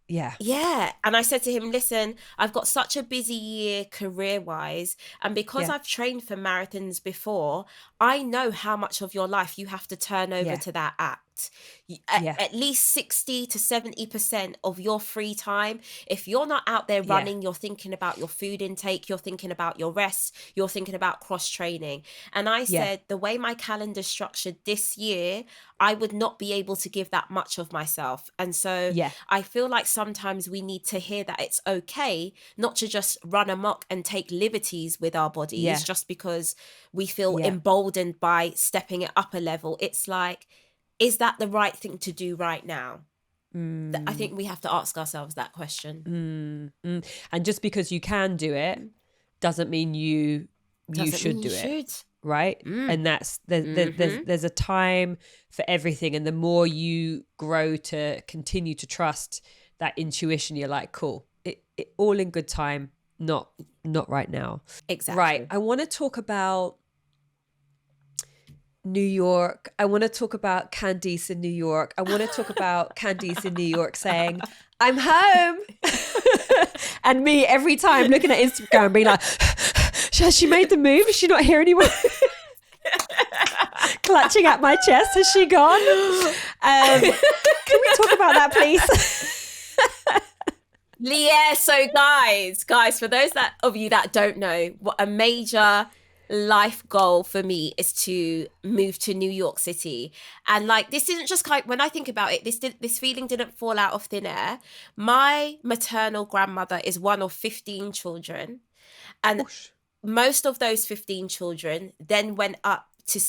Yeah. Yeah. And I said to him, listen, I've got such a busy year career wise. And because Yeah. I've trained for marathons before, I know how much of your life you have to turn over Yeah. to that act. Yeah. At least 60 to 70% of your free time, if you're not out there Yeah. running, you're thinking about your food intake, you're thinking about your rest, you're thinking about cross training. And I Yeah. said, the way my calendar's structured this year, I would not be able to give that much of myself. And so Yeah. I feel like sometimes we need to hear that it's okay not to just run amok and take liberties with our bodies Yeah. just because we feel Yeah. emboldened by stepping it up a level. It's like, is that the right thing to do right now? I Mm. think we have to ask ourselves that question. And just because you can do it doesn't mean you Doesn't mean should you do it, should. right? And that's there's a time for everything, and the more you grow to continue to trust that intuition, you're like, cool, it all in good time, not right now. Right. Exactly. I want to talk about New York. I want to talk about Candice in New York. I want to talk about Candice in New York saying, I'm home. And me every time looking at Instagram being like, has she made the move? Is she not here anymore? Clutching at my chest. Has she gone? Can we talk about that, please? Yeah, so guys, for those of you that don't know, what a major life goal for me is to move to New York City. And like, this isn't just like, when I think about it, this feeling didn't fall out of thin air. My maternal grandmother is one of 15 children, and Whoosh. most of those 15 children then went up to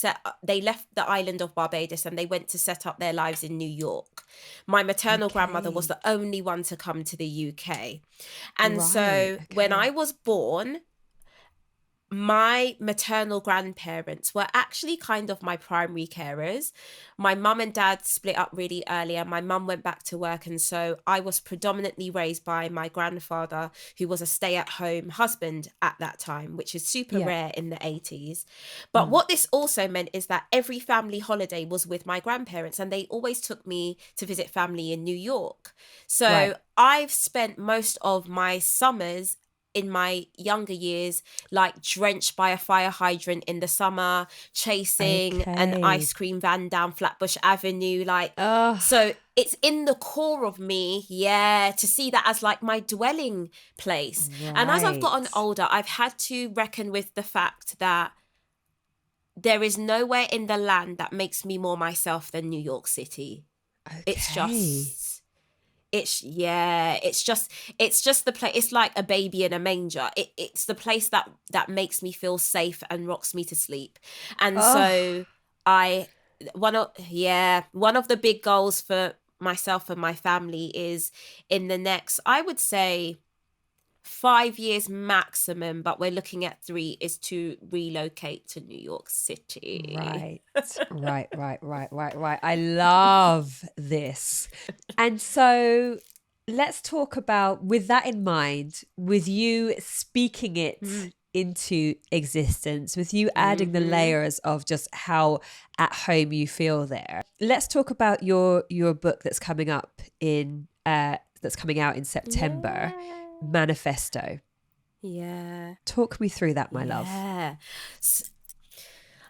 they left the island of Barbados and they went to set up their lives in New York. My maternal grandmother was Okay. the only one to come to the UK. And Right. so when I Okay. was born, my maternal grandparents were actually kind of my primary carers. My mum and dad split up really early, and my mum went back to work. And so I was predominantly raised by my grandfather, who was a stay-at-home husband at that time, which is super Yeah. rare in the 80s. But what this also meant is that every family holiday was with my grandparents, and they always took me to visit family in New York. So Right. I've spent most of my summers in my younger years, like drenched by a fire hydrant in the summer, chasing an Okay. ice cream van down Flatbush Avenue. Like, Oh, so it's in the core of me, yeah, to see that as like my dwelling place. And as I've gotten right. older, I've had to reckon with the fact that there is nowhere in the land that makes me more myself than New York City. It's Okay. just it's just the place. It's like a baby in a manger. It's the place that makes me feel safe and rocks me to sleep. And Oh, so I one of the big goals for myself and my family is in the next, I would say, 5 years maximum, but we're looking at 3, is to relocate to New York City. Right. Right. I love this. And so let's talk about, with that in mind, with you speaking it into existence, with you adding the layers of just how at home you feel there. Let's talk about your book that's coming up in that's coming out in September, Manifesto. Yeah. Talk me through that, my love. Yeah.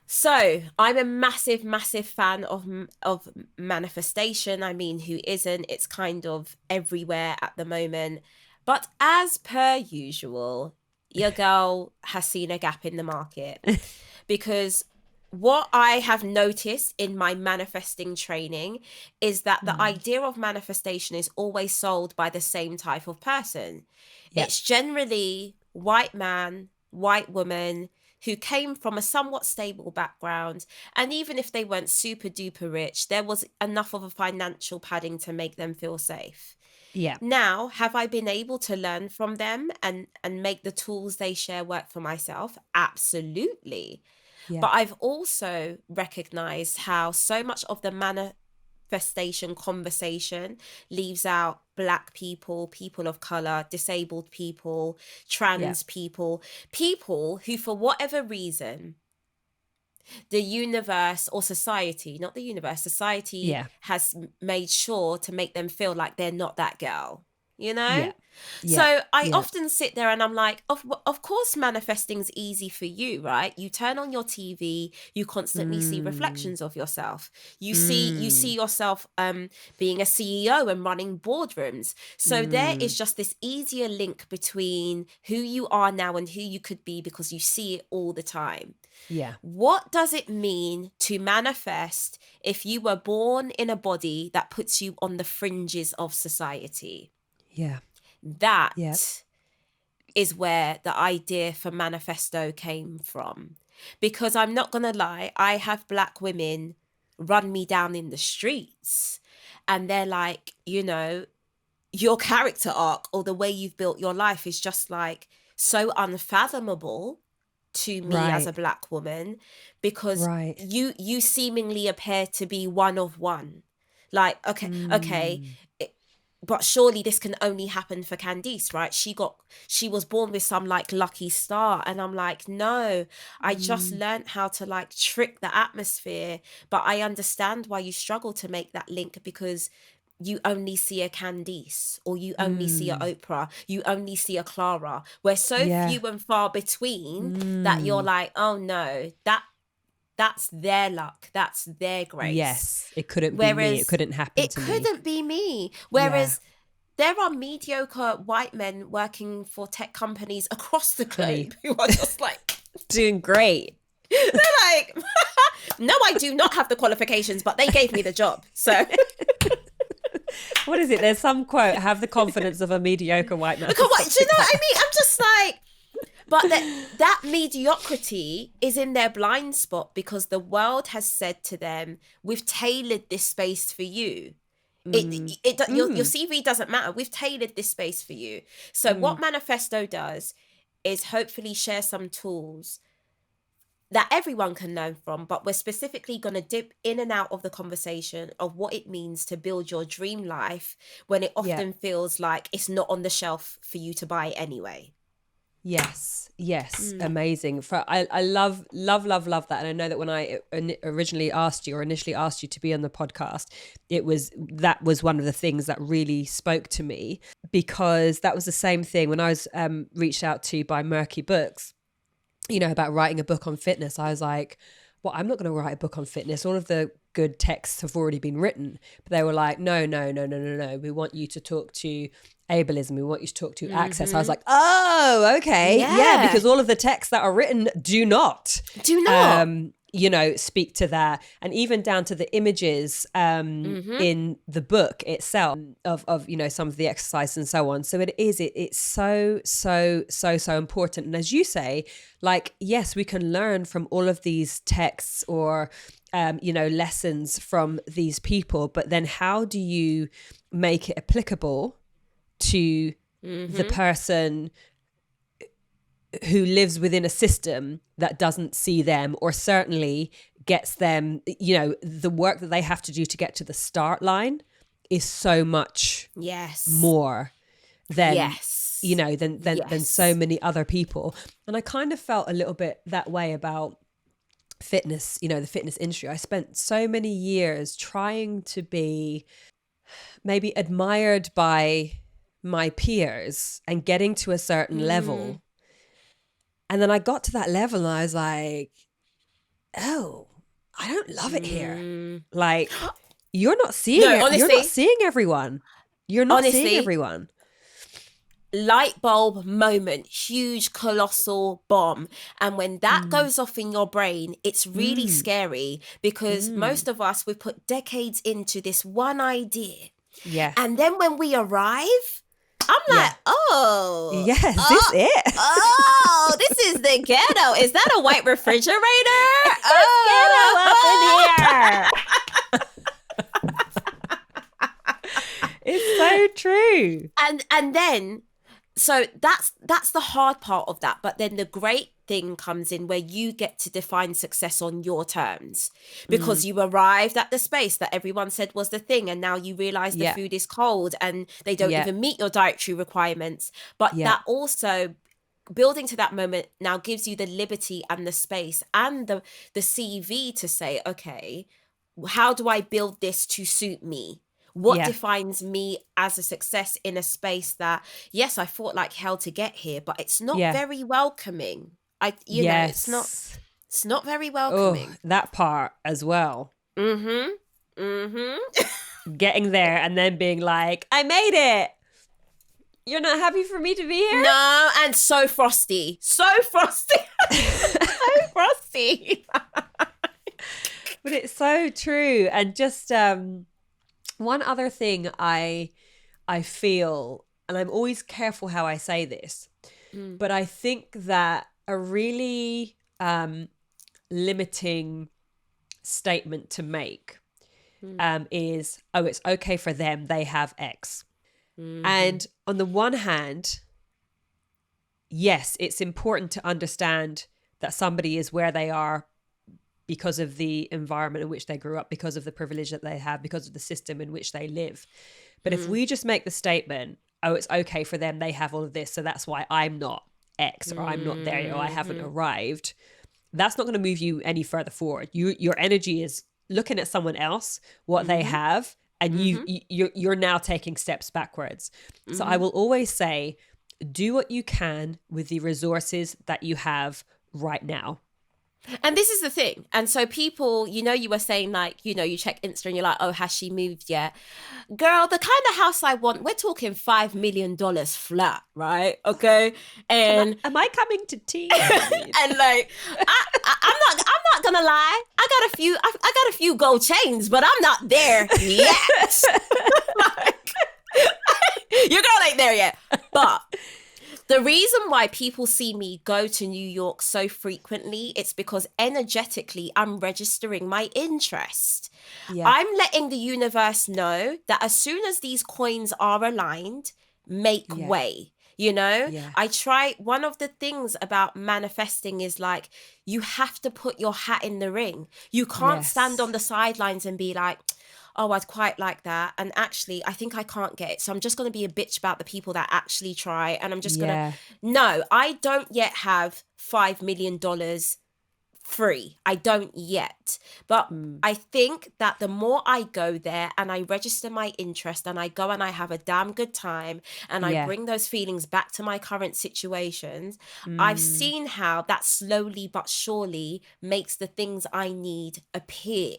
So I'm a massive, massive fan of manifestation. I mean, who isn't? It's kind of everywhere at the moment. But as per usual, your girl has seen a gap in the market. Because what I have noticed in my manifesting training is that the idea of manifestation is always sold by the same type of person. Yeah. It's generally white man, white woman, who came from a somewhat stable background. And even if they weren't super duper rich, there was enough of a financial padding to make them feel safe. Yeah. Now, have I been able to learn from them and make the tools they share work for myself? Absolutely. Yeah. But I've also recognized how so much of the manifestation conversation leaves out Black people, people of color, disabled people, trans people who, for whatever reason, the universe or society, not the universe, society has made sure to make them feel like they're not that girl, you know? So I often sit there and I'm like, of course manifesting's easy for you, right? You turn on your TV, you constantly see reflections of yourself. You see yourself being a CEO and running boardrooms. So there is just this easier link between who you are now and who you could be because you see it all the time. Yeah. What does it mean to manifest if you were born in a body that puts you on the fringes of society? Yeah. That is where the idea for manifesto came from. Because I'm not going to lie, I have Black women run me down in the streets and they're like, you know, your character arc or the way you've built your life is just like so unfathomable to me as a Black woman, because you seemingly appear to be one of one. Like, okay, but surely this can only happen for Candice, right? She was born with some like lucky star. And I'm like, no, I just learned how to like trick the atmosphere. But I understand why you struggle to make that link, because you only see a Candice, or you only see a Oprah, you only see a Clara. We're so few and far between that you're like, oh no, that's their luck. That's their grace. Yes, it couldn't be me. It couldn't happen to me. It couldn't be me. Whereas there are mediocre white men working for tech companies across the globe who are just like doing great. They're like, no, I do not have the qualifications, but they gave me the job. So what is it? There's some quote, have the confidence of a mediocre white man. Do you know what I mean? I'm just like, but that mediocrity is in their blind spot because the world has said to them, we've tailored this space for you. Your CV doesn't matter. We've tailored this space for you. So what Manifesto does is hopefully share some tools that everyone can learn from, but we're specifically going to dip in and out of the conversation of what it means to build your dream life when it often feels like it's not on the shelf for you to buy anyway. Yes. Amazing. I love that. And I know that when I initially asked you to be on the podcast, that was one of the things that really spoke to me, because that was the same thing when I was reached out to by Murky Books, you know, about writing a book on fitness. I was like, well, I'm not going to write a book on fitness. All of the good texts have already been written. But they were like, no. We want you to talk to ableism. We want you to talk to access. I was like, oh, okay. Yeah, because all of the texts that are written do not. Speak to that. And even down to the images in the book itself of some of the exercises and so on. So it's so important. And as you say, like, yes, we can learn from all of these texts or lessons from these people, but then how do you make it applicable to the person who lives within a system that doesn't see them, or certainly gets them, you know, the work that they have to do to get to the start line is so much more than, you know, than so many other people. And I kind of felt a little bit that way about fitness, you know, the fitness industry. I spent so many years trying to be maybe admired by my peers and getting to a certain level. And then I got to that level and I was like, oh, I don't love it here. Like, you're not seeing honestly, you're not seeing everyone. You're not seeing everyone. Light bulb moment, huge, colossal bomb. And when that goes off in your brain, it's really scary, because most of us, we put decades into this one idea. Yeah. And then when we arrive, I'm like, oh. Yes, this it. Oh, this is the ghetto. Is that a white refrigerator? It's so true. And then, so that's the hard part of that. But then the great thing comes in where you get to define success on your terms, because you arrived at the space that everyone said was the thing, and now you realize the food is cold and they don't even meet your dietary requirements. But that also, building to that moment now, gives you the liberty and the space and the CV to say, okay, how do I build this to suit me? What defines me as a success in a space that, yes, I fought like hell to get here, but it's not very welcoming. You know, it's not very welcoming. Oh, that part as well. Getting there and then being like, I made it. You're not happy for me to be here? No, and so frosty. So frosty. So frosty. But it's so true. And just one other thing I feel, and I'm always careful how I say this, but I think that a really limiting statement to make is, oh, it's okay for them, they have X. And on the one hand, yes, it's important to understand that somebody is where they are because of the environment in which they grew up, because of the privilege that they have, because of the system in which they live. But if we just make the statement, oh, it's okay for them, they have all of this, so that's why I'm not X, or I'm not there, or I haven't arrived, that's not going to move you any further forward. Your energy is looking at someone else, what they have, and you're now taking steps backwards. So I will always say, do what you can with the resources that you have right now. And this is the thing. And so people, you know, you were saying, like, you know, you check Insta and you're like, oh, has she moved yet? Girl, the kind of house I want, we're talking $5 million flat, right? Okay. And am I coming to tea? And like, I'm not gonna lie. I got a few gold chains, but I'm not there yet. Like, your girl ain't there yet. But the reason why people see me go to New York so frequently, it's because energetically I'm registering my interest. Yeah. I'm letting the universe know that as soon as these coins are aligned, make way. You know, one of the things about manifesting is like, you have to put your hat in the ring. You can't stand on the sidelines and be like, oh, I'd quite like that. And actually, I think I can't get it. So I'm just going to be a bitch about the people that actually try. And I'm just going to, no, I don't yet have $5 million free. I don't yet. But I think that the more I go there and I register my interest and I go and I have a damn good time and I bring those feelings back to my current situations, I've seen how that slowly but surely makes the things I need appear.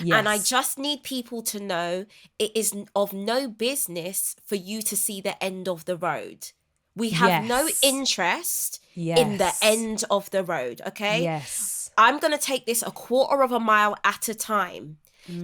Yes. And I just need people to know it is of no business for you to see the end of the road. We have no interest in the end of the road, okay? Yes. I'm going to take this a quarter of a mile at a time.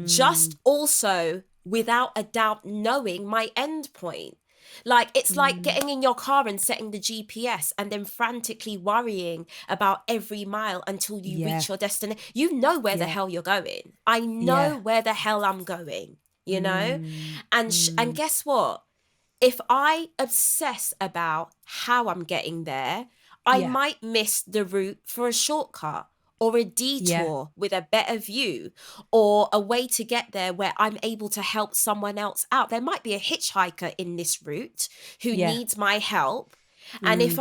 Just also, without a doubt, knowing my end point. Like, it's like getting in your car and setting the GPS and then frantically worrying about every mile until you reach your destination. You know where the hell you're going. I know where the hell I'm going, you know? And guess what? if I obsess about how I'm getting there, I Yeah. might miss the route for a shortcut or a detour with a better view, or a way to get there where I'm able to help someone else out. There might be a hitchhiker in this route who Yeah. needs my help. And if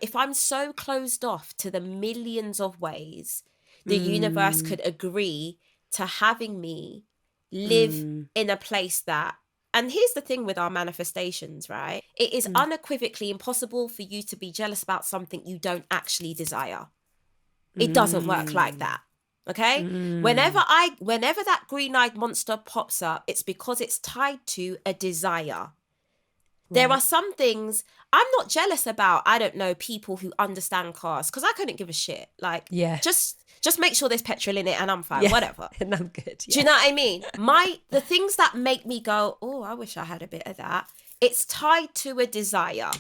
if I'm so closed off to the millions of ways the universe could agree to having me live in a place that, and here's the thing with our manifestations, right? It is unequivocally impossible for you to be jealous about something you don't actually desire. It doesn't work like that. Okay? Whenever that green-eyed monster pops up, it's because it's tied to a desire. There are some things I'm not jealous about. I don't know, people who understand cars, because I couldn't give a shit. Like, just make sure there's petrol in it and I'm fine, whatever. And I'm good. Do you know what I mean? The things that make me go, oh, I wish I had a bit of that, it's tied to a desire.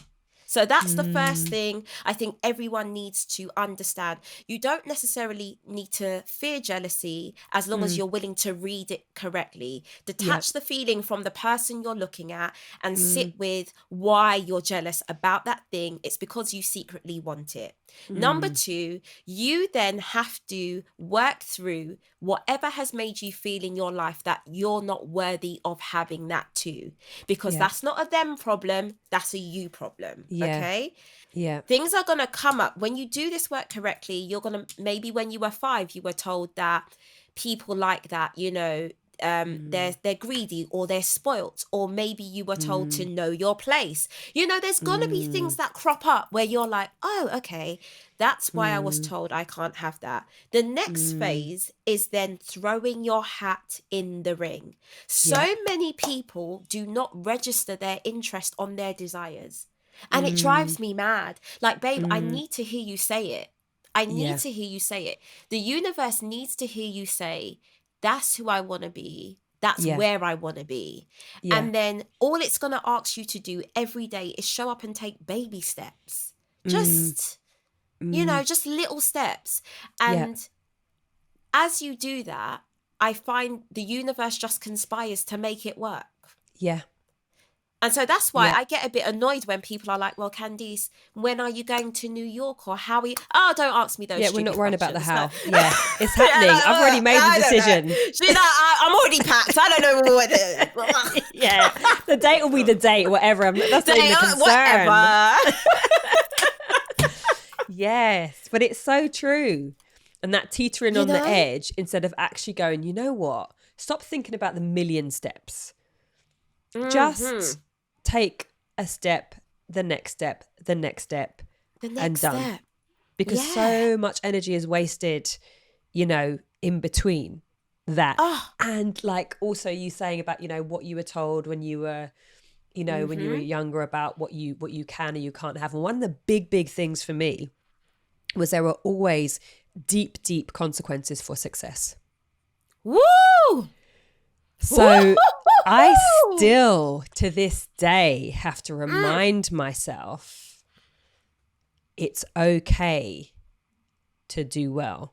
So that's the first thing I think everyone needs to understand. You don't necessarily need to fear jealousy as long as you're willing to read it correctly. Detach the feeling from the person you're looking at and sit with why you're jealous about that thing. It's because you secretly want it. Number 2, you then have to work through whatever has made you feel in your life that you're not worthy of having that too. Because that's not a them problem, that's a you problem. Okay? Yeah. Things are going to come up. When you do this work correctly, you're going to, maybe when you were 5, you were told that people like that, they're greedy or they're spoilt, or maybe you were told to know your place. There's going to be things that crop up where you're like, oh, okay, that's why I was told I can't have that. The next phase is then throwing your hat in the ring. So many people do not register their interest on their desires. And it drives me mad. Like, babe, I need to hear you say it. I need to hear you say it. The universe needs to hear you say, that's who I want to be. That's where I want to be. And then all it's going to ask you to do every day is show up and take baby steps. Just, just little steps. And as you do that, I find the universe just conspires to make it work. Yeah. And so that's why I get a bit annoyed when people are like, well, Candice, when are you going to New York, or how are you? Oh, don't ask me those Yeah, stupid we're not worrying about the how. questions. Yeah, it's happening. I've already made the decision. I'm already packed. I don't know what it is. Yeah, the date will be the date, whatever. That's not even a concern. Whatever. Yes, but it's so true. And that teetering on the edge, instead of actually going, you know what? Stop thinking about the million steps. Just take a step, the next step, the next step, and done. Because so much energy is wasted, in between that. And like also you saying about, what you were told when you were, when you were younger about what you can and you can't have. And one of the big things for me was there were always deep consequences for success. Woo! So I still, to this day, have to remind myself it's okay to do well.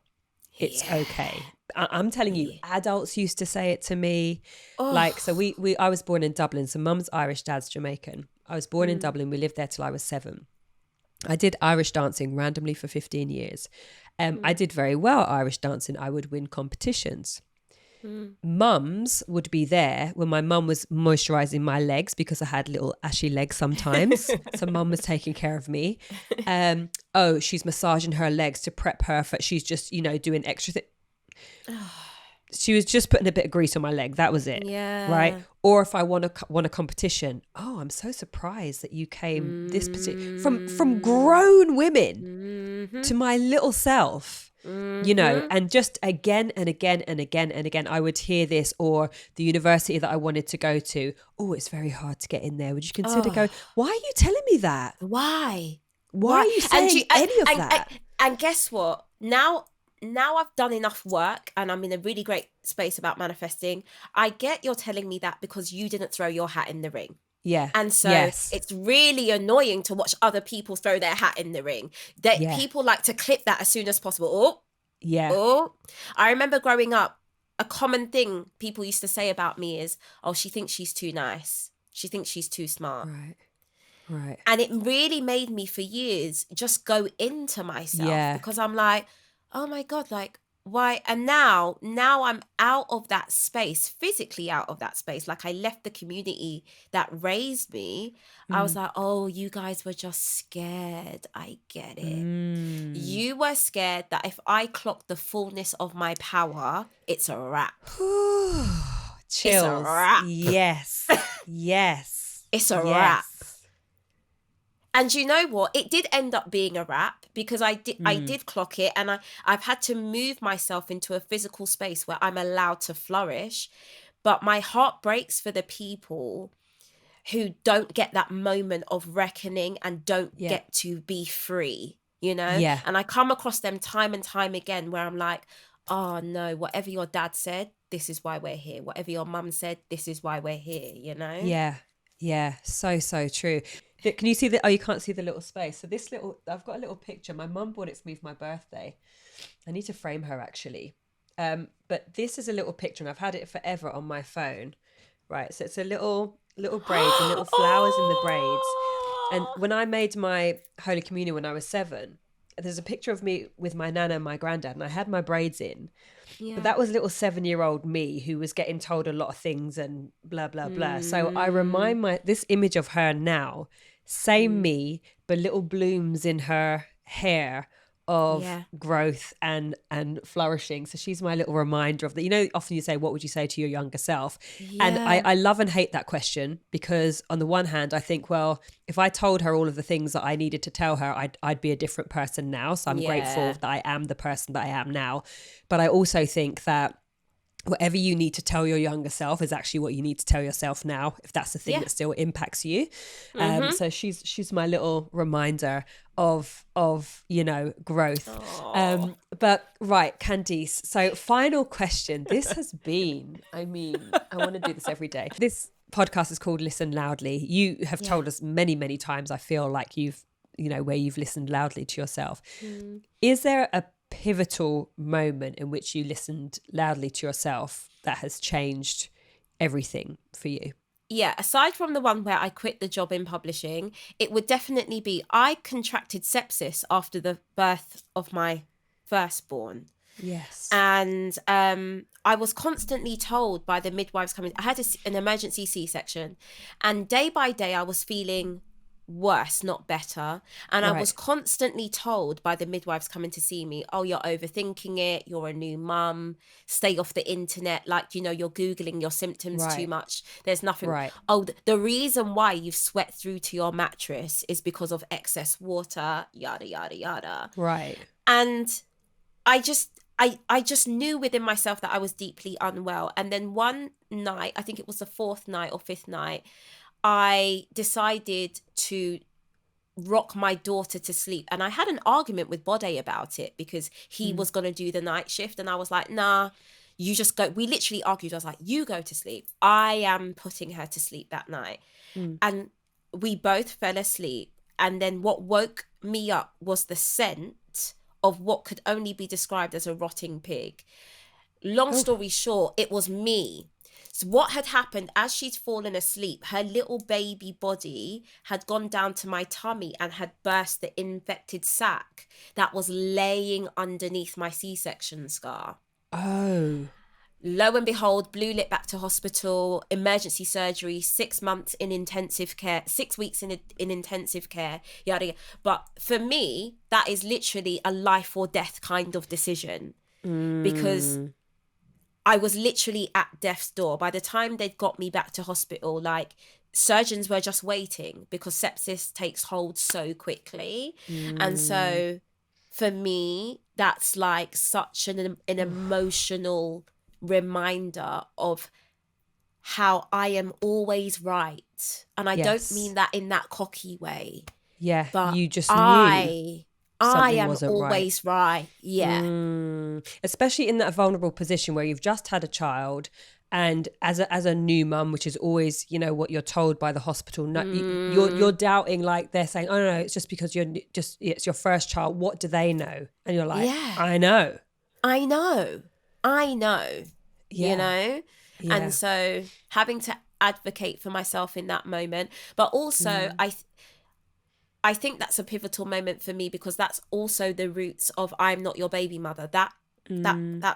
It's okay. I'm telling you, adults used to say it to me. Like, so I was born in Dublin. So mum's Irish, dad's Jamaican. I was born in Dublin. We lived there till I was 7. I did Irish dancing randomly for 15 years. I did very well at Irish dancing. I would win competitions. Mums would be there when my mum was moisturizing my legs because I had little ashy legs sometimes. So mum was taking care of me. She's massaging her legs to prep her for, she's just, doing extra she was just putting a bit of grease on my leg. That was it. Yeah. Right. Or if I won a competition, I'm so surprised that you came this from grown women to my little self. And just again and again and again and again, I would hear this, or the university that I wanted to go to. Oh, it's very hard to get in there. Would you consider going? Why are you telling me that? Why are you saying any of that? And guess what? Now I've done enough work and I'm in a really great space about manifesting. I get you're telling me that because you didn't throw your hat in the ring. Yeah. And so it's really annoying to watch other people throw their hat in the ring. People like to clip that as soon as possible. I remember growing up, a common thing people used to say about me is, she thinks she's too nice. She thinks she's too smart. Right. And it really made me for years just go into myself because I'm like, oh my God, like why? And now I'm out of that space, physically out of that space. Like I left the community that raised me. I was like, oh, you guys were just scared. I get it. You were scared that if I clocked the fullness of my power, it's a wrap. Chills. It's a wrap. Yes. It's a wrap. And you know what? It did end up being a wrap because I did clock it, and I've had to move myself into a physical space where I'm allowed to flourish. But my heart breaks for the people who don't get that moment of reckoning and don't get to be free, you know? Yeah. And I come across them time and time again where I'm like, oh no, whatever your dad said, this is why we're here. Whatever your mum said, this is why we're here, you know? Yeah. So true. Can you see the, oh, you can't see the little space. So this little, I've got a little picture. My mum bought it for me for my birthday. I need to frame her actually. But this is a little picture and I've had it forever on my phone. Right. So it's a little braids and little flowers in the braids. And when I made my Holy Communion when I was 7, there's a picture of me with my nana and my granddad, and I had my braids in. Yeah. But that was little 7-year-old me who was getting told a lot of things and blah, blah, blah. So I remind this image of her now, same me, but little blooms in her hair of growth and flourishing. So she's my little reminder of that. You know, often you say, what would you say to your younger self? Yeah. And I love and hate that question because on the one hand, I think, well, if I told her all of the things that I needed to tell her, I'd be a different person now. So I'm grateful that I am the person that I am now. But I also think that whatever you need to tell your younger self is actually what you need to tell yourself now, if that's the thing that still impacts you. So she's my little reminder of you know, growth. But right, Candice, so final question. This has been, I mean, I want to do this every day. This podcast is called Listen Loudly. You have told us many times, I feel like you've, you know, where you've listened loudly to yourself. Is there a pivotal moment in which you listened loudly to yourself that has changed everything for you? Yeah, aside from the one where I quit the job in publishing, it would definitely be I contracted sepsis after the birth of my firstborn. Yes. And I was constantly told by the midwives coming, I had an emergency C-section, and day by day I was feeling worse, not better. And I was constantly told by the midwives coming to see me, oh, you're overthinking it, you're a new mum, stay off the internet, like, you know, you're Googling your symptoms too much, there's nothing. Oh, the reason why you've sweat through to your mattress is because of excess water, yada yada yada. And I just knew within myself that I was deeply unwell. And then one night, I think it was the 4th night or 5th night, I decided to rock my daughter to sleep. And I had an argument with Bode about it because he was going to do the night shift. And I was like, nah, you just go. We literally argued. I was like, you go to sleep. I am putting her to sleep that night. And we both fell asleep. And then what woke me up was the scent of what could only be described as a rotting pig. Long story short, it was me. So what had happened, as she'd fallen asleep, her little baby body had gone down to my tummy and had burst the infected sac that was laying underneath my C-section scar. Oh. Lo and behold, blue lit back to hospital, emergency surgery, 6 months in intensive care, 6 weeks in intensive care, yada yada. But for me, that is literally a life or death kind of decision because I was literally at death's door. By the time they'd got me back to hospital, like, surgeons were just waiting because sepsis takes hold so quickly. And so for me, that's like such an emotional reminder of how I am always right. And I don't mean that in that cocky way. Yeah, but you just knew. I am always right. Yeah. Especially in that vulnerable position where you've just had a child, and as a new mum, which is always, you know, what you're told by the hospital, you're doubting, like they're saying, oh no, it's just because it's your first child. What do they know? And you're like, I know. You know. Yeah. And so having to advocate for myself in that moment. But also, I think that's a pivotal moment for me, because that's also the roots of I'm not your baby mother. That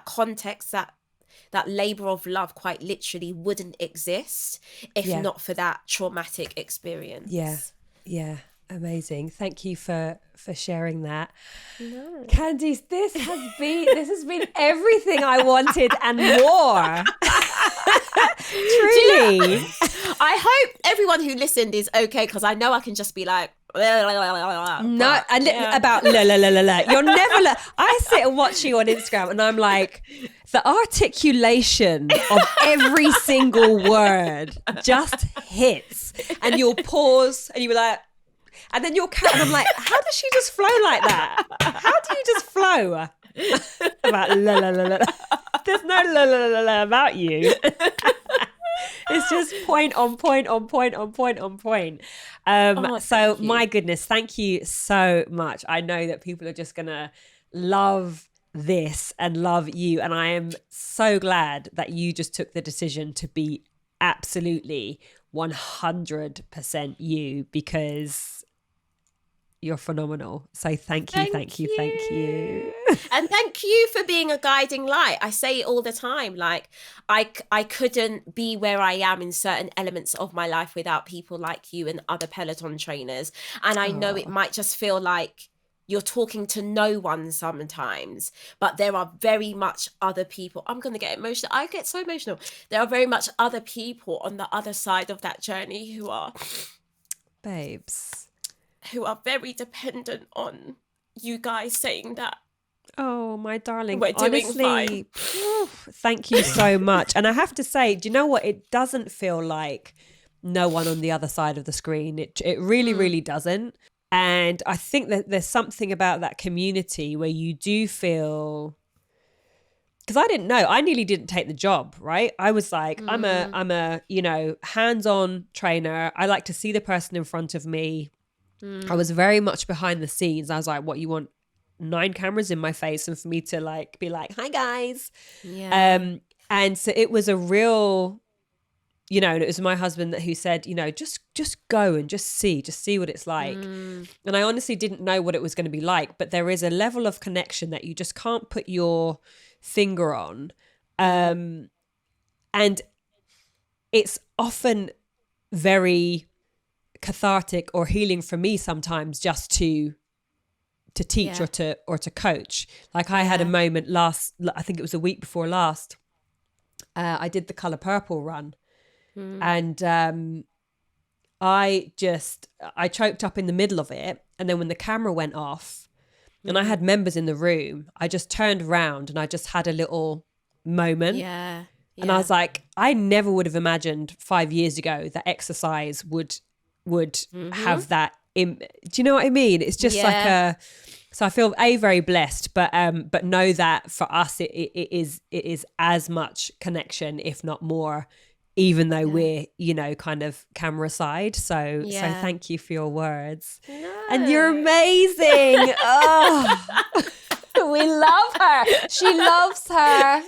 context, that labor of love quite literally wouldn't exist if not for that traumatic experience. Yeah. Amazing. Thank you for sharing that. No. Candice, this has been everything I wanted and more. Truly. I hope everyone who listened is okay, because I know I can just be like, no, about la la la la la. You're never. I sit and watch you on Instagram, and I'm like, the articulation of every single word just hits, and you'll pause, and you'll be like, and then you'll count, and I'm like, how does she just flow like that? How do you just flow about la la la la? There's no la la la la about you. It's just point on point on point on point on point. So my goodness, thank you so much. I know that people are just going to love this and love you. And I am so glad that you just took the decision to be absolutely 100% you, because you're phenomenal. So thank you. And thank you for being a guiding light. I say it all the time. Like, I couldn't be where I am in certain elements of my life without people like you and other Peloton trainers. And I know it might just feel like you're talking to no one sometimes, but there are very much other people. I'm going to get emotional. I get so emotional. There are very much other people on the other side of that journey who are... Babes. Who are very dependent on you guys saying that. Oh, my darling. We're doing fine. Thank you so much. And I have to say, do you know what? It doesn't feel like no one on the other side of the screen. It really, really doesn't. And I think that there's something about that community where you do feel... Because I didn't know. I nearly didn't take the job, right? I was like, I'm a hands-on trainer. I like to see the person in front of me. I was very much behind the scenes. I was like, what, you want 9 cameras in my face and for me to like be like, hi guys. And so it was a real, and it was my husband who said, just go and just see what it's like. And I honestly didn't know what it was going to be like, but there is a level of connection that you just can't put your finger on. And it's often very cathartic or healing for me sometimes just to teach or to coach. Like I had a moment I think it was a week before last, I did the Colour Purple run, and I choked up in the middle of it, and then when the camera went off and I had members in the room, I just turned around and I just had a little moment. And I was like, I never would have imagined 5 years ago that exercise would have that. Do you know what I mean? It's just like so I feel very blessed, but know that for us, it is as much connection, if not more, even though we're, kind of camera side. So thank you for your words. No. And you're amazing. Oh, we love her. She loves her.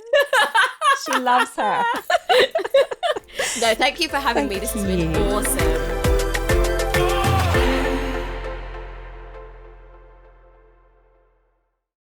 She loves her. No, thank you for having me. This has been awesome.